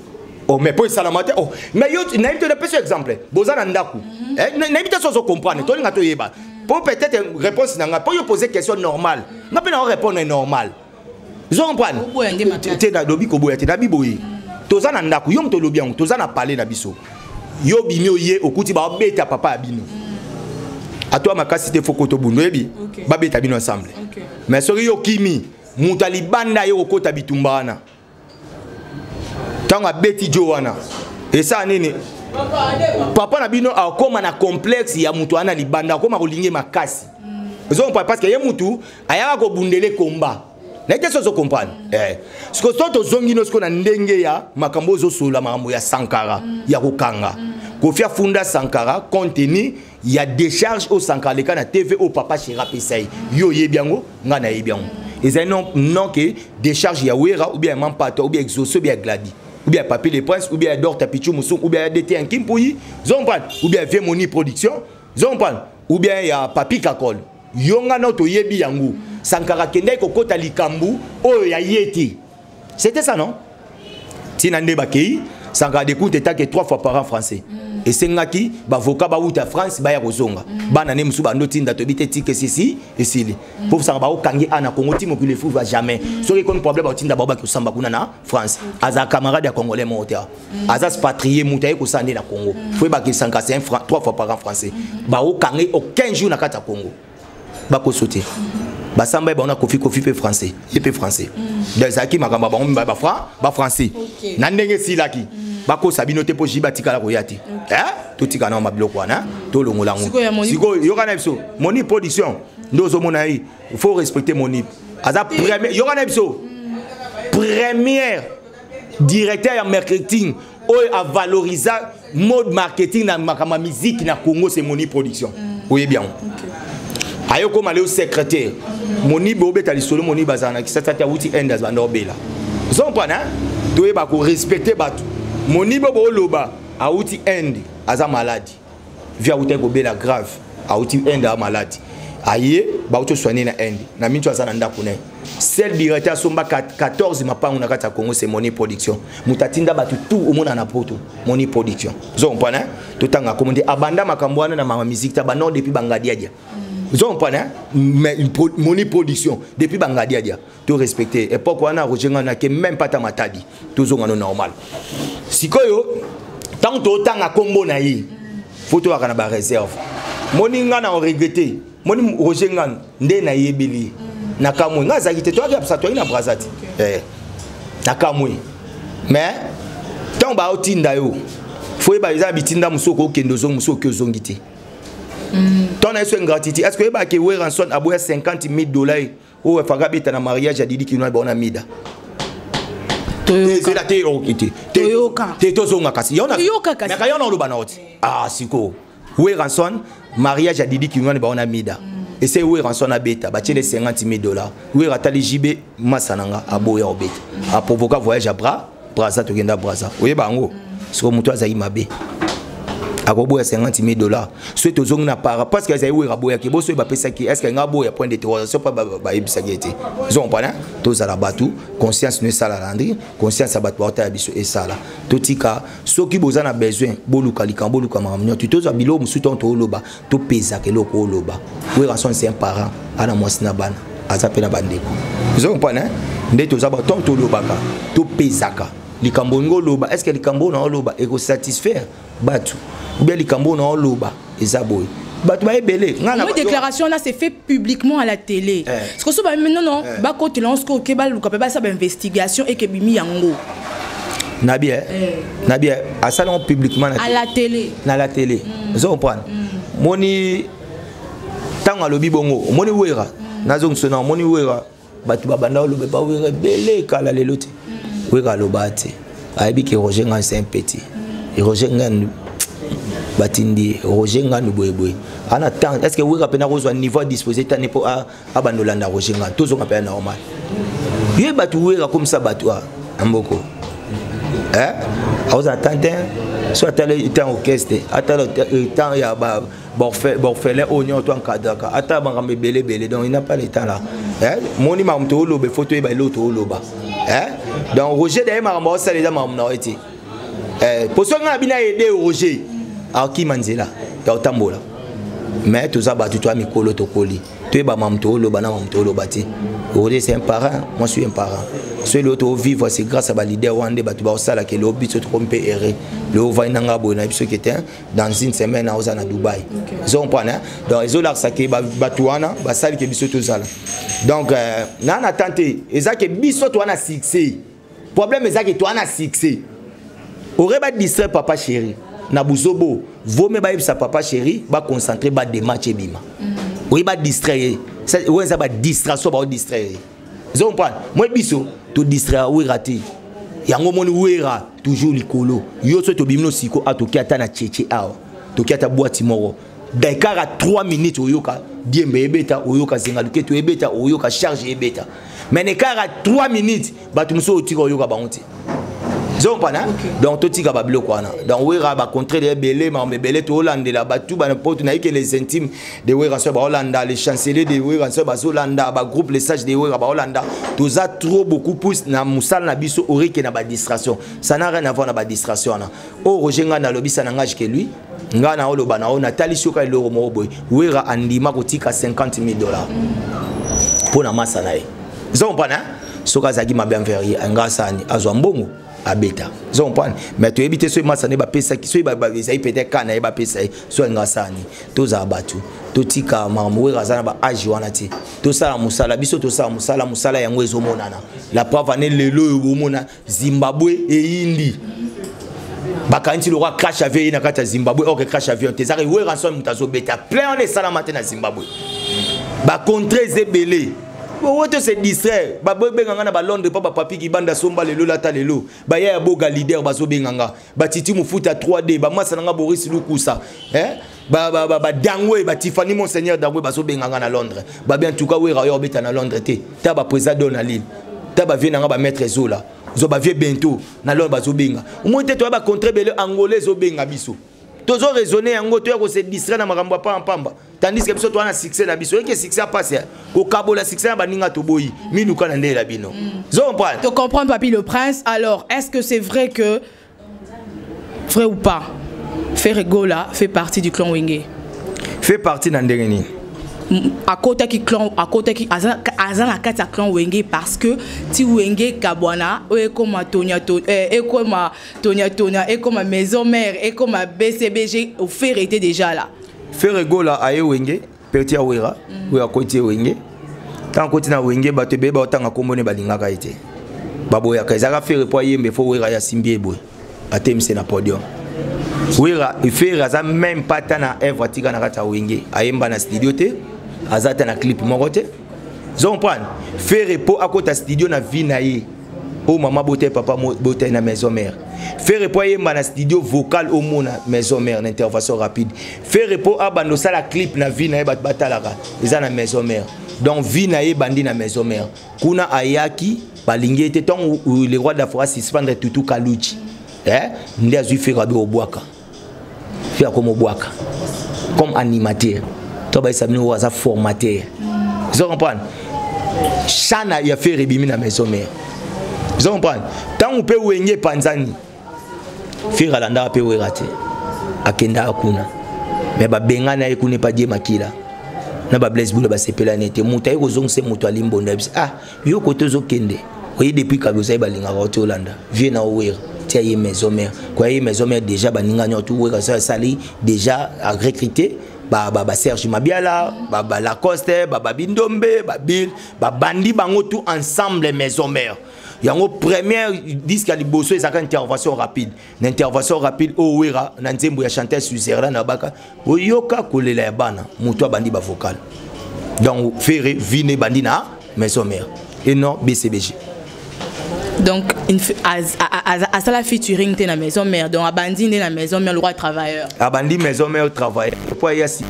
oh mais pour ça la matin oh mais yo na te donner exemple bozana ndaku na ibita so comprendre to ngato yeba pour peut-être réponse nanga pour yo poser question normale na pe na répondre normal ils ont comprendre te na dobi ko boya te na biboyi tozana ndaku yo mto lobi yango tozana parler na biso yo bimio ye okuti ba beta papa abino à toi ma casse c'était fokoto bunwebi ba beta bino ensemble mais sori yo kimi mutali banda yo okota bitumbana tanga beti jowana et ça nini papa na bino akoma na complexe ya mutu ana libanda akoma kolinge makasi zo parce que ye mutu ayaka ko bundele komba na ite so comprendre ce que soto zongi no sko na ndenge ya makambo zo sola makambo ya Sankara ya kokanga Kofia Funda Sankara contenu ya décharge au Sankara le kana TV au papa Chira Pesai yo yebiango ngana yebiango et un non que décharge ya wera ou bien mampato ou bien exaucé ou bien gladi ou bien papier de prince ou bien d'or tapichu musu ou bien DT en Kimpoui zompan ou bien Vemoni production zompan ou bien ya papi kakol yonga no to yebi yango Sankara kende kokota likambu oyo ya yeti c'était ça non tinande bakei Sankara découte état que 3 fois par an français et sengaki bavoka ba uta France ba ya kozonga bana ne musu bando tinda to bite tike sisi et sili pour ça ba okangi ana Congo timo qui le fou va jamais so que comme problème ba tinda ba ba kusamba kuna na France aza camarade ya congolais monteur aza patrier mutaye ko sande na Congo faut ba que Sankara c'est 3 fois par an français ba okangi aucun jour na kata Congo ba ko sauter ba samba ba on a kofi pe français et pe français des aki makamba ba français na ndenge silaki bako sabino te po jibatika la koyati to tika na mabiloko wana to longola ngo siko yokana biso moni production ndozo mona yi il faut respecter moni aza premier yokana biso première directeur ya marketing o a valoriser mode marketing na makama musique na Congo c'est moni production oui bien ayoko maleo secrétaire moni bo beta lisolo moni bazana ki satata wuti endas bandobela zompana to eba ko respecter batu Moni bobo loba auti end aza malade via uta ko bela grave auti end a malade aye ba auto soigner na end na minto aza na ndako ne celle directeur somba 14 mapango na kata Congo c'est Moni production mutatinda batu tout au monde na poto Moni production zo mpana to tanga commander abanda makambwana na mama musique ta bano depuis bangadiadia zo mpana mais Moni production depuis bangadiadia to respecter époque wana rojenga na ke même pas ta matadi to zo ngano normal sikoyo tant tanga kombo na yi photo akana ba réserve Moni ngana on regretter Moni rojenga nde na yebili nakamwe ngaza kite to akapsa to ina brazati nakamwe mais tant ba otinda yo faut ba iza bitinda musoko kendo zo musoko zongiti ton est ingratitude est-ce que ba ke we ranson aboya $50,000 ou faga beta na mariage a Didi Kinwa ba ona mida c'est la Toyoka Tezonga kasi yona mais ka yona loba na oti siko we ranson mariage a Didi Kinwa ba ona mida et c'est we ranson na beta ba tele $50,000 we ratali jibe masananga aboya obeta a provoquer voyage à Brazza to genda Brazza we bango siko muto azayi mabe akoboya $50,000 soit tozongi na para parce que azayi we raboya ke boso ba pesa ki est-ce que ngabo ya point d'interrogation pas ba ebisa gete zon pana tozala batu conscience ne sala landri conscience abatu bata biso et sala totika soki bozana besoin boluka likambo luka mamnyo toza bilo musuto to loba to pesa ke loko loba we ranson c'est un parent ana mwasina bana azapela bandeko zon pana nde tozaba to lobaka to pesaka likambo ngoloba est-ce que likambo na loba eko satisfaire batu ou bien likambo na loba ezaboy batu ba ebele ngana une déclaration là c'est fait publiquement à la télé parce que so ba non ba ko lance ko ke ba luka ba sa ba investigation et que bimi yango na bien à salon publiquement à la télé na la télé zo comprendre moni tanga lobi bongo moni wera nazo nsona moni wera batu ba banda lobe ba wera belé kala lelote wera lobate aibi ke Roger Ngan c'est un petit et Roger Ngan batindi Roger Ngan boyeboy ana temps est-ce que wera pena rozwa niveau disposé tane po abandolanda Roger Ngan tozo ngapena normal ye batu wera comme ça batu amboko hein vous attendez soit le temps orchestre attends le temps ya borfelin oignon toi en kadaka attends bangambe belé donc il n'a pas le temps là hein moni ma mto lobe photo ba l'autre loba hein donc Roger d'ailleurs ma mbo ça les ma mna eti pour ça nga bina aider Roger alors qui manzela ya otambola mais tout ça battu toi mikolo tokoli tu es ba mamto loba na mamto loba ti Roger c'est un parent moi je suis un parent celui l'autre vivre c'est grâce à ba leader wande batu ba osala ke le obi se tromper erré le va nanga bona biso qui était dans une semaine à Ozana Dubaï ils ont pas donc ils ont là ça ke batu wana ba sali ke biso tozala donc na na tenté eza ke biso to wana succès problème eza ke to wana succès aurait ba distrait papa chéri na buzobo vaut me ba sa papa chéri ba concentrer ba des matchs bima oui ba distraire ça ouais ça ba distraction ba distraire ils ont pas moi biso to distraire oui raté yango moni wera toujours likolo yo so to bimno siko atoki ata na cheche awa toki ata boîte moro dakara 3 minutes oyoka diembe ebeta oyoka zinga luketo ebeta oyoka charge ebeta mais nekara 3 minutes batu muso otika oyoka bango. Donc tout tika bablo kwana donc wera ba contre les belé mais belé to Hollande la batu ba n'importe na que les intimes de wera so ba Hollande les chanceliers de wera so ba Hollande ba groupe les sages de wera ba Hollande tout ça trop beaucoup plus na musala na biso orike na ba distraction ça n'a rien à voir na ba distraction na o Roger nga na lobisa na ngage que lui nga na oloba na ona tali soka le romo boy wera andima kotika $50,000 pour na massa na ye zon pana soka zaki mabienverie nga sani azwa mbongo abeta zo mpane mais to ebite so masane ba pesa ki so ba ezai peut-être kana ba pesa so ngasani to za batu to tika mamwe razana ba age wana ti to sala musala biso to sala musala yango ezomonana la preuve ne lelo omona Zimbabwe e Indi bakanti le roi crash avion na kata Zimbabwe ok crash avion te zari we ransom mutazo beta plein on salama te na Zimbabwe ba contre zebele wote se distrait ba benganga na ba Londres pa ba papi ki banda somba lelo lata lelo ba ya boga leader bazo benganga ba titi mufuta 3D ba masa nga Boris Lukusa ba dangwe ba Tiffany Monseigneur dangwe bazo benganga na Londres ba bien tout cas we rayo beta na Londres te ta ba président Donald ta ba viena nga ba maître Zola zo ba vie bientôt na Londres bazo benga au te to ba contre bele angolais zo benga biso tozo raisonner yango to ko se distrait na makambo pa pamba tandis que biso to na succès na biso que succès passe ko kabola succès na baninga to boyi minuka na ndela bino zo comprendre to comprendre papi le prince. Alors est-ce que c'est vrai que vrai ou pas Ferregola fait partie du clan Wenge fait partie dans ndengeni à côté qui clan à côté qui azana kata clan Wenge parce que ti Wenge kabwana e comme Tonia et comme Tonia et comme maison mère et comme BCBG au fer était déjà là Ferregola aye Wenge petit awera ou à côté Wenge tant côté na Wenge bato beba otanga kombone balingaka ite baboya kaizaka faire po yembe fo wera ya simbie boy atemse na podium wera il fait raza même pas tana Eva tika na kata Wenge ayemba na studio te azata na clip moko te zo comprendre faire po akota studio na vie na ye o mama bote papa bote na maison mère faire po yemba na studio vocal au mona maison mère na intervention rapide faire po abando sala clip na vie na ye batalaka eza na maison mère donc vie na ye bandi na maison mère kuna ayaki balingi te tant le roi d'Afrique suspendre tutu kaluchi ndi azui faire be obwaka faire comme obwaka comme animateur to ba sabino waza formateur vous comprenez chana ya faire bimi na maison mère vous comprenez tant on peut Wenge panzani faire alanda pe werate akenda akuna mais ba bengana ekune pa die makila na ba blaise bula ba sepela nete muta eko zongse muto alimbonda yo koto zo kende oyi depuis kaboza balinga rote Hollande vie na wera tia ye maison mère quoi ye maison mère déjà baninga nyoto wera ça sali déjà à recruter ba Serge Mabiala ba Lacoste ba Bindombe ba Bill ba bandi bango tout ensemble maison mère yango première disque à liboso ezaka intervention rapide l'intervention rapide o wera na nzembo ya chanteur Suzerla na baka oyoka kolela ya bana muto bandi ba vocal donc faire vine bandi na maison mère et non BCBG. Donc à ça la featuring t'es na maison mère donc à bandi na maison mère le roi travailleur à bandi maison mère travailleur pourquoi il y a si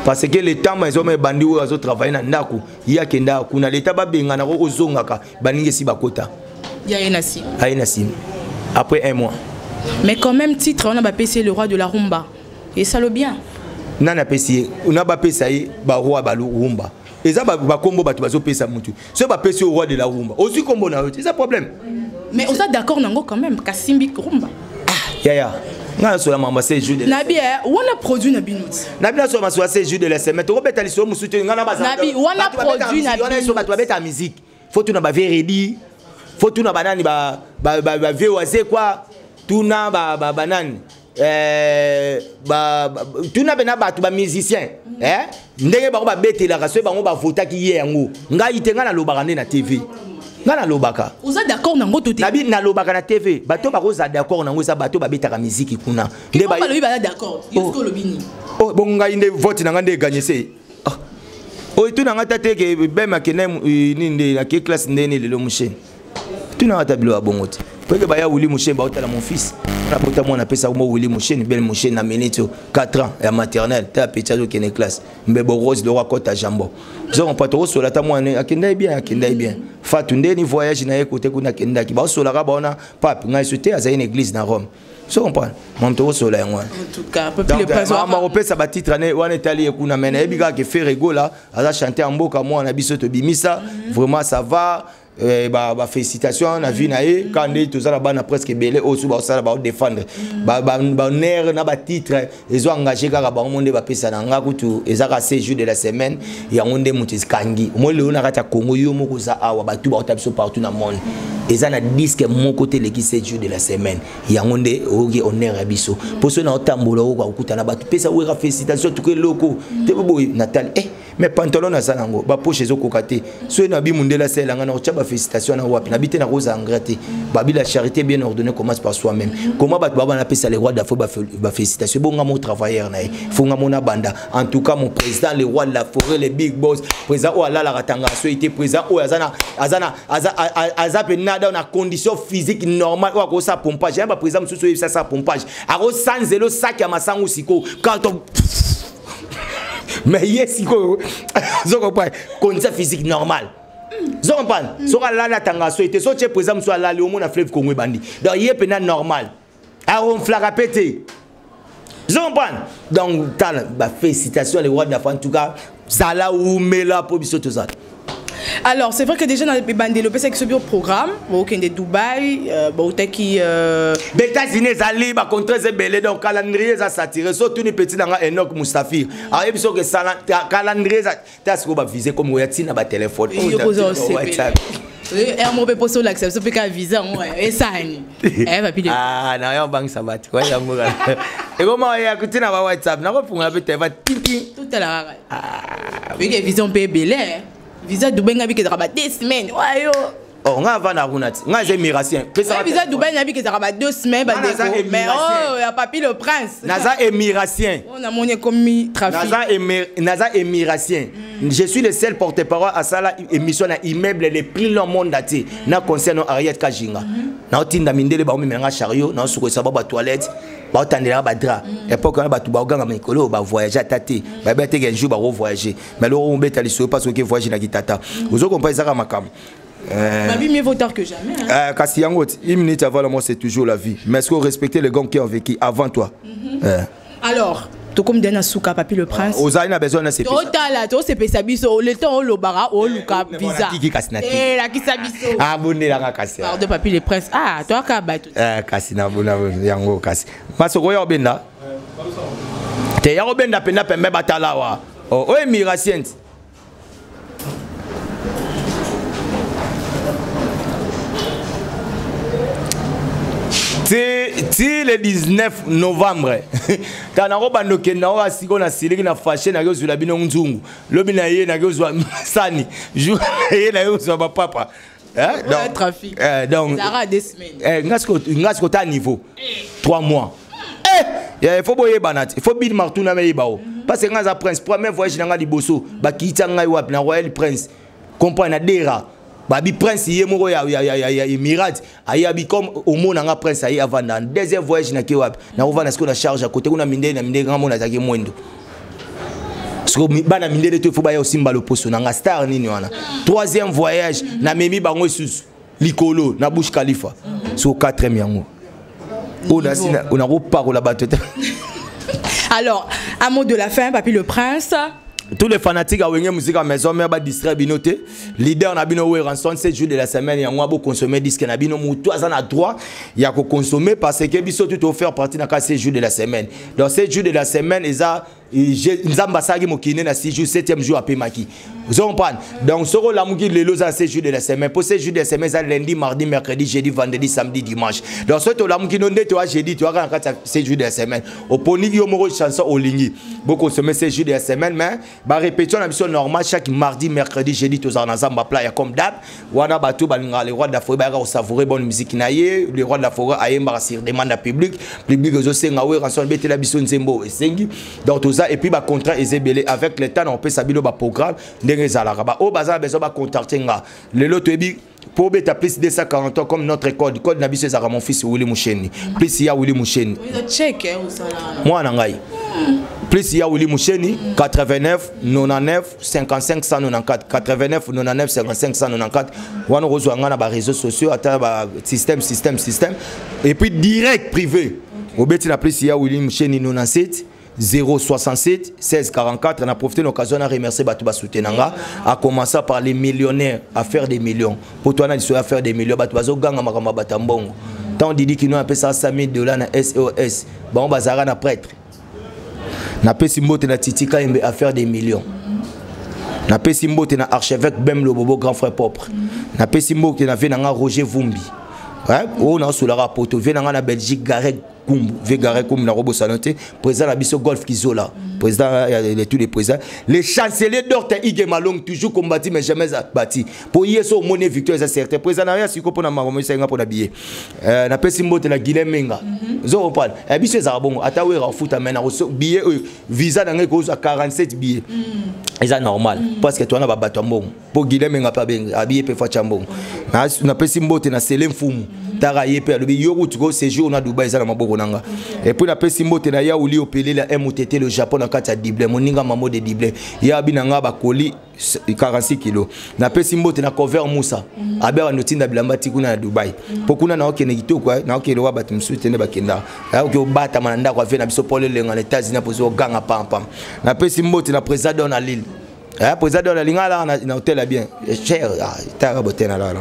parce que le temps maison mère bandi ou azo travailler na ndaku il y a kenda kuna l'état ba benga na ozongaka baninge si bakota Nassim. Après 1 mois. Mais quand même titre, on a passé le roi de la rumba. Et ça le bien. On a passé le roi de la rumba. Et ça va combo batu bazo pesa mutu. Ce va passer au roi de la rumba. Aussi combo na c'est ça problème. Mais on est d'accord nango quand même Kasimbi rumba. Ya. Nga so la mama c'est jeu de. Nabi on a produit Nabi Nouti. Nabi na so ma so c'est jeu de la semaine. To beta liso musutu nga na baza. Nabi on a produit Nabi. On a so batu beta musique. Faut tout na ba veredi. Faut tout na banani ba VOC quoi. Tout na ba banani. Tout na bena batu ba musicien. Ndenge ba ba betela ka so ba ngo ba vota ki ye yango. Nga itenga na lobaka na TV. Nga na lobaka. Vous êtes d'accord nango tout Nabi na lobaka na TV. Bato ba roza d'accord nango sa bato ba betaka musique kuna. Nde ba lobi ba d'accord. Yesko lobini. Oh bon nga inde vote na ngande gagner c'est. Oh tout na ngata te ke bema kenem ni nde na ke classe ndene lelo musheni. Tout na ngata bilo abongote. Parce que baya wuli musheni ba otala mon fils. Na bota mona pesa mo wuli musheni bel musheni na menito 4 ans ya maternelle ta petit zo kene classe. Mbebo rose le roi kota jambo. Zo on pato so la ta mwana akenda bien. Fatu ndeni voyage na ekote kuna kenda ki ba so la ka ba ona pape ngai sote aza une église na Rome. So comprendre. Mon to so la yango. En tout cas, peuple le président. Ma repesa ba titre ne wana tali ekuna mena ebiga ke fait rigola, aza chanter en mboka moi na biso to bimisa, vraiment ça va. Félicitations na vie nae quand tout ça là presque belé au sous ça ba défendre ba ner na ba titre ils ont engagé kaka ba monde ba pesa na nga kutu ezaka 6 jours de la semaine ya ngonde mutis kangi mo le na kata Congo yo moko za awa ba tu ba tabiso partout na monde ils ont un disque mon côté les 7 jours de la semaine ya ngonde ogi honneur ya biso pour ceux na otambola ko kuta na ba pesa wera félicitations tout que loko te boy Natal mais pantalon na sanango ba poche zo kokate so na bi mundela sela nga na chaba félicitations na wapi na bité na rosa engraté babi la charité bien ordonnée commence par soi-même comment ba baba na pesa les rois d'afo ba félicitations bonga mon travailleur na fonga mona banda en tout cas mon président les rois de la forêt les big boss président o ala la ratanga so été président o azana penada na condition physique normale o ko sa pompage ba président mususu ça pompage aro sans zéro sac ya masangu siko quand on mais yes iko zo comprend condition physique normale zo comprend so la la tanga so été so che présent so la le na fleuve Congo bandi donc yé pena normal a on flaga pété zo comprend donc tal ba félicitations les rois de la en tout cas ça là ou mela pour biso tout ça. Alors, c'est vrai que déjà dans les bandes développées, c'est que ce programme, au Kenya de Dubaï, au qui. États-Unis, Ali, bah contre ces belés, donc calendrier ça s'attire, surtout les petits dans Enoch Moustafir. Alors, il faut que ça, calendrier ça, t'as ce qu'on va viser comme Ouyatin à téléphone. Il pose aussi. Et on peut poser l'acceptation, peut qu'à viser, et ça, ah, non, on banque ça va, tu vois, l'amour. Et comment il y a écouté dans WhatsApp, non, pour un peu, tu vas tiki. Tout à l'heure. Ah, oui, que vision peut belé. Visa Dubaï n'a vu que ça va 2 semaines. Ouais, yo. Oh, on a va na runati. On a émiratien. Visa Dubaï n'a vu que ça va 2 semaines. Mais oh, il y a papi le prince. Naza émiratien. On a monnaie commis trafic. Naza émiratien. Je suis le seul porte-parole à ça là émission na immeuble les plus dans monde daté. Na concerne Ariette Kajinga. Na otinda mindele ba omenga chariot, na suko sa ba toilette. Ba otandela ba dra. Époque na ba tu ba oganga mikolo ba voyager tati. Ba ba te un jour ba voyager. Mais le on beta liso parce que voyager na kitata. Vous comprenez ça makam. Babi mieux vaut tard que jamais. Kasi yango 1 minute avant la mort c'est toujours la vie. Mais est-ce qu'on respecter les gars qui ont vécu avant toi? Alors tout comme Dana Souka, papi le prince. Ozaï n'a besoin de ces personnes. Total, tout c'est pesabiso. Le temps au lobara, au luka visa. Eh, la kisabiso. Ah, bonne la kasi. Pardon, papi le prince. Ah, toi kabat. Kasi na bona yango kasi. Masoko yo benda. Te yo benda penda pembe batalawa. Oh, émiratien. Si le 19 novembre, quand on a dit que on a dit que na fâché na yo zula bino nzungu, lobi na ye na yo zwa sani, jour ye na yo zwa papa. Donc trafic. Donc ça aura 2 semaines. Ngasko ta niveau 3 mois. Il faut boyer banat, il faut bid martou na me bao. Parce que ngaza prince premier voyage na nga liboso, ba kitsa ngai wap na royal prince. Comprendre na dera. Babi prince yé moko ya Emirat ayabi comme au monde nga prince ayi avant dans deuxième voyage na kiwap na ova na ce qu'on a charge à côté kuna minde grand mona zaki mwendo so bana minde to faut ba yo simba le poso na nga star nini wana troisième voyage na memi bango susu likolo na Bush Khalifa sur 4e yango on a reparlé la batte. Alors un mot de la fin Papi le Prince. Tous les fanatiques à Wenge Musique à maison, mais distraire binoté. Leader na bino ranson 7 jours de la semaine, il y a un consommer disque na bino mutu azana droit, il y a que consommer parce que biso tout offert partie na 7 jours de la semaine. Dans 7 jours de la semaine, Nzamba sagi mokine na 6 jours 7e jour à Pemaki. Vous comprenez? Donc soro la mugi les loza 7 jours de la semaine. Pour 7 jours de la semaine, ça lundi, mardi, mercredi, jeudi, vendredi, samedi, dimanche. Donc soit la mugi non de toi jeudi, tu as 7 jours de la semaine. Au poni yo moro chanson au lingi. Beaucoup consommer 7 jours de la semaine mais ba répétition la mission normale chaque mardi, mercredi, jeudi tous en Nzamba playa comme d'hab. Wana batu balinga les rois de la forêt ba savourer bonne musique naie, les rois de la forêt ayemba sur demande à public aux senga we ranson bete la biso nzembo et sengi. Donc tout ça et puis ba contrat ezebele avec le temps on peut sabilo ba programme ndenge zalaka ba o baza besoin ba contacter nga le lot ebi pour beta plus 240 ans comme notre code na biso ezaka mon fils Willy Moucheni plus ya Willy Moucheni check au sala moi na ngai plus ya Willy Moucheni 89 99 55 194 89 99 55 194 wana rozwa nga na ba réseaux sociaux ata ba système et puis direct privé au beti na plus ya Willy Moucheni 97 067 16 44. On a profité de l'occasion de remercier Batouba Soutenanga, à commencer par les millionnaires à faire des millions. Pour toi, on a à faire des millions. Batouba Zoganga Makama Batambongo. Tant Didi qui nous a payé ça 100 000 $, na SOS. Bon, Bazara na prêtre. Na payé Simbote na Titika à faire des millions. Na payé Simbote na archevêque Bem le Bobo grand frère propre. Na payé Simbote na Venanga Roger Vumbi. Ouais, on a sous la rapporte. Venanga na Belgique Garek. Végaré comme la robot sanoté, président la biso Golf Kizola, président de tous les présidents. Les chanceliers d'Orte Ige Malong toujours combattu mais jamais bâti. Pour y être monnaie victoire c'est certain. Président n'a rien si pour na maromo c'est pour na billet. Na pesi mbote na Guilhem Menga. Zo parle. Et biso ça bon. Atawe ra foot amena billet visa na ngeko à 47 billets. Et ça normal parce que toi na ba batombo. Pour Guilhem Menga pas bien habillé pe fa chambon. Na pesi mbote na Selem Fumu. Tara yepe alobi yoru tuko séjour na Dubaï za na maboko nanga. Et puis na pesi mbote na ya uli opelé la MTT le Japon na kati ya Dible moninga mamo de Dible. Ya binanga ba koli 46 kg. Na pesi mbote na cover Moussa. Abe wa notinda bilamba tikuna na Dubaï. Pokuna na okene kitoko na okele wa batu msuti ne bakenda. Ya oke obata mananda kwa ve na biso pole lenga na États-Unis pozo ganga pam pam. Na pesi mbote na président na Lille. Président de la Lingala na hôtel là bien cher ta boté na là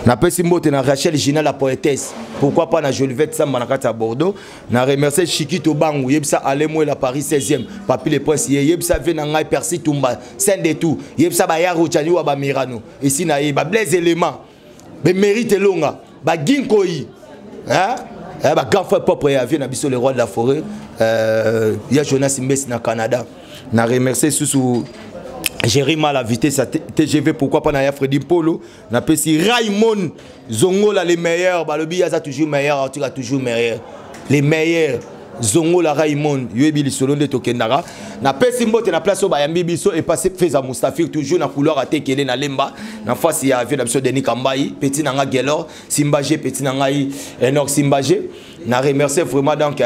na pesi mbote na Rachel Gina la poétesse pourquoi pas na Jolivette Samba na kata Bordeaux na remercier Chikito Bangu yebsa Alemwe la Paris 16e Papi le Prince yebsa ve na ngai Percy Tumba scène de tout yebsa ba ya Rochani wa ba Mirano ici na ba Blaise élément be mérite longa ba Ginkoi ba grand frère propre ya vie na biso le roi de la forêt ya Jonas Mbesi na Canada na remercier sous Gérer mal la vitesse à TGV, pourquoi pas na Freddy Polo, na pesi Raymond Zongo là les meilleurs, bah le billet a toujours meilleur, tu as toujours meilleur, les meilleurs Zongo la Raymond, yebi li solo de Tokendara, na pesi mbote na place au bayambi biso et passé Feza Moustafir toujours na couleur à tekele na lemba, na face il y a vu d'absolu Denis Kambayi, petit nanga Gelor, Simbaje petit nanga Enoch Simbaje, na remercier vraiment donc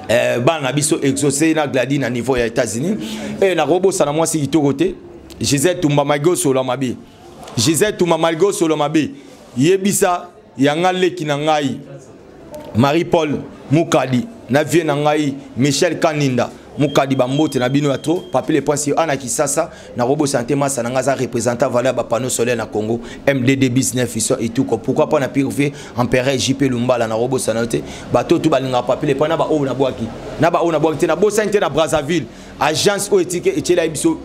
na biso exaucé na gladi na niveau ya États-Unis et na robo sana moi si côté Gisèle Tumba Malgo solo mabe Gisèle Tumba Malgo solo mabe yebisa yanga leki na ngai Marie-Paul Mukadi na vie na ngai Michel Kaninda Mukadi bambote na bino ya trop Papi le Prince ana kisasa na robo santé masa na ngaza représentant valeur ba panneau solaire na Congo MDD business et tout pourquoi pas na privé empereur JP Lumbala na robo sanoté bato tout balinga Papi le Prince na ba o na boaki na bo santé na Brazzaville agence o éthique et la biso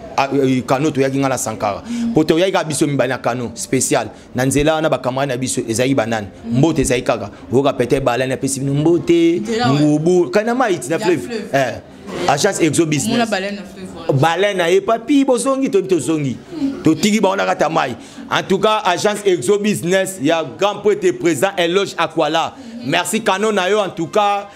kano to yakinga na Sankara poto yaika biso mibali na kano spécial na nzela na ba camarade na biso ezai banane mbote ezai kaka oka pété balane na pesi mbote ngubu kana maiti na fleuve agence Exo Business baleine na papi bozongi to zongi to tigi ba on a kata mai en tout cas agence Exo Business ya grand prêtre présent éloge Aquala merci canon na yo en tout cas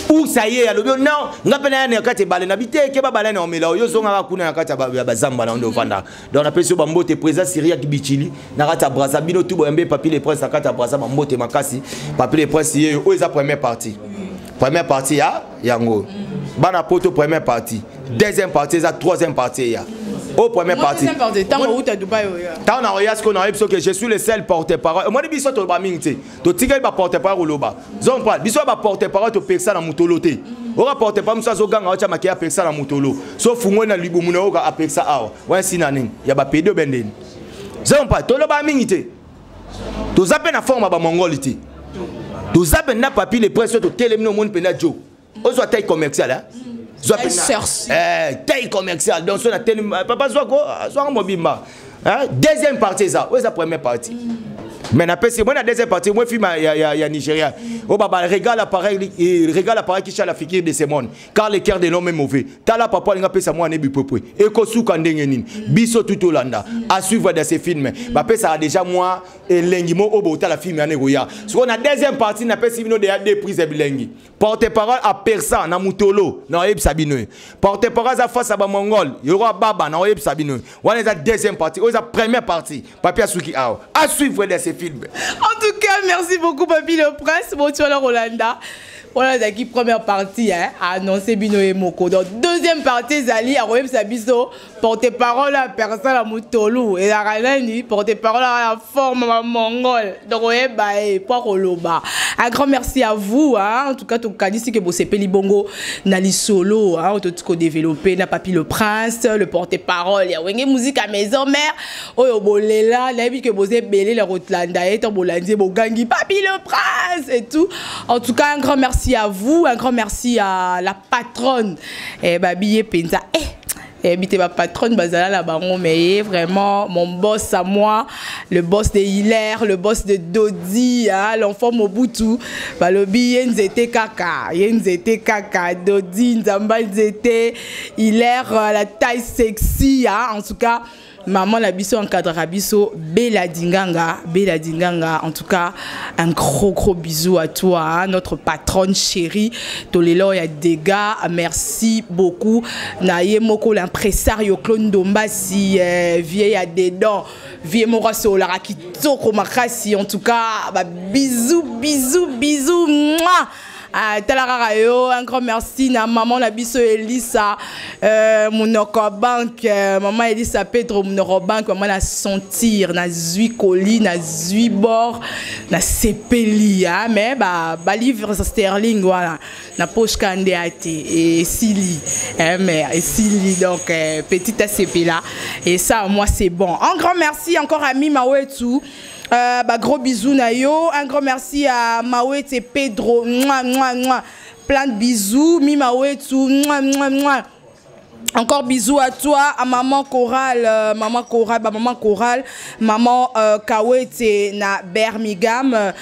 où ça y est alors non ngapena na kati baleine habité ke ba baleine on mela yo zonga kuna na kati ba bazamba na ndo vanda donc na peso ba mbote présent Syria kibichili na kati Brazza bino tout boembe Papi le Prince na kati Brazza ba mbote makasi Papi le Prince ye o eza première partie ya yango bana poto première partie deuxième partie ça troisième partie ya Au première partie. Tant que Dubaï. Tant on a que je suis le seul porte-parole. Moi, je suis le porte-parole. Tu tigres pas porte-parole au loba. Zon pas. Biso ba porte-parole to peksa na mutoloté. Ora porte-parole musa zo ganga ocha makia peksa na mutolo. So fungwe na libo muna oka apeksa awa. Wa sinaning. Ya ba pedo benden. Zon pas. To loba mingité. To zape na forme ba mongolité. To zape na papier les presse to telemino monde pena jo. O so taille commerciale hein. Taille commerciale. Donc on a tellement papa soit mobimba. Deuxième partie ça. Où est la première partie? Mais c'est moi la deuxième partie. Moi film ya Nigeria. Oh baba regarde l'appareil qui chat la figure de ces mondes. Car le cœur de l'homme est mauvais. Tala papa l'inga pesa moi nebi popwe. Eko suka ndengenin. Biso tout Hollanda. À suivre dans ces films. Bah ça a déjà moi lengimo obo ta la film ane goya. So on a deuxième partie na pesa bino de deux prises bilingue. Porte-parole à Persa na mutolo na eb sabino. Porte-parole à face à ba mongol. Yoro baba na eb sabino. On est la deuxième partie. On est la première partie. Papi Asuki ao. À suivre dans ces films. En tout cas, merci beaucoup, Papi le Prince. Bon, tu es là, Rolanda. Voilà, qui première partie, hein, a annoncé Bino et Moko. Donc, deuxième partie, Zali, a Royem Sabiso, porte-parole à personne à Moutolou. Et la Ralani, porte-parole à la forme à Mongol. Donc, Royem, pas Roloba. Un grand merci à vous, hein. En tout cas, tu as dit que vous avez Bongo, Nali Solo, hein, tout ce développé, na Papi le Prince, le porte-parole, il y a une musique à maison mère. Oh, Bolela, la vie que vous avez belé, la Rotlanda, et Tombolandi, Bogangi, Papi le Prince, et tout. En tout cas, un grand merci à vous, un grand merci à la patronne Babi Penza. Habitez ma patronne Bazala la baron, mais vraiment mon boss à moi, le boss de Hilaire, le boss de Dodi, hein, l'enfant Mobutu, Balobi Yenzete Kaka, Dodi Nzamba Nzete, Hilaire la taille sexy, hein, en tout cas. Maman la biso encadre biso Bella Dinganga, en tout cas un gros bisou à toi, hein, notre patronne chérie Tolelo ya dégâts, merci beaucoup. Naye moko l'impresario Clone Dombasi, vieille à dedans, vieille mora solara kitoko makasi, en tout cas bah, bisous, mouah. Un grand merci à maman la biso Elisa Monoko Bank, maman Elisa Pedro Monoko Bank, maman la sentir na zui coli na zui bord na sepeli, mais bah livre sterling voilà na poche candiate et Sili mais Sili donc petite ACP là et ça moi c'est bon. Un grand merci encore à Mi Mawetu. Gros bisous Nayo, un grand merci à Mawet et Pedro, plein de bisous, Mi Mawet, encore bisous à toi, à maman Chorale, maman Kawete na Birmingham,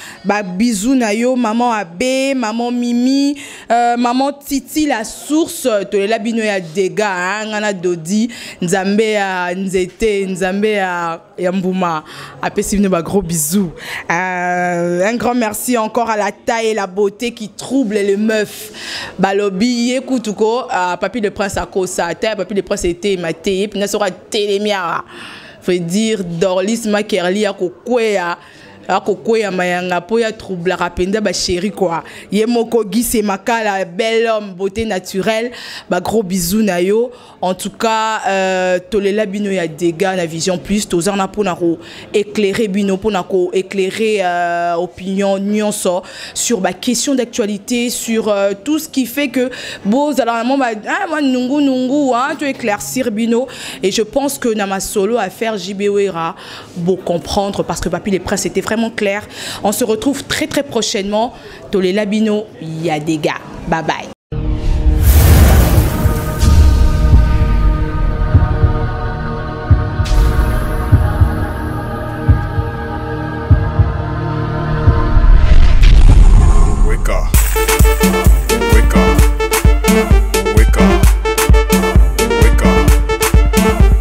bisous Nayo, maman Abbé, maman Mimi, maman Titi la source, to la bino ya dega, ngana Dodi, Nzambe à Nzete, Nzambe à Yambouma, gros bisous. Un grand merci encore à la taille et la beauté qui trouble les meufs. Balobi, écoute-ko, Papi le Prince à Kosa. Papi le Prince était maté, puis n'a sera télémia. Faut dire Dorlis Makerli à Kokwea. Akokoya mayanga po ya trouble rapenda ba chéri quoi. Yemoko Guy c'est makala bel homme beauté naturelle. Gros bisous na yo. En tout cas tolela bino ya dégâts na vision plus tozana po na ko éclairer bino po na ko éclairer opinion nyonso sur question d'actualité sur tout ce qui fait que beaux alors moi nungu hein tu éclaircir bino et je pense que na ma solo à faire JBWera beau comprendre parce que Papi les Princes était vraiment clair. On se retrouve très prochainement. Tolela bino ya dégâts. Bye bye.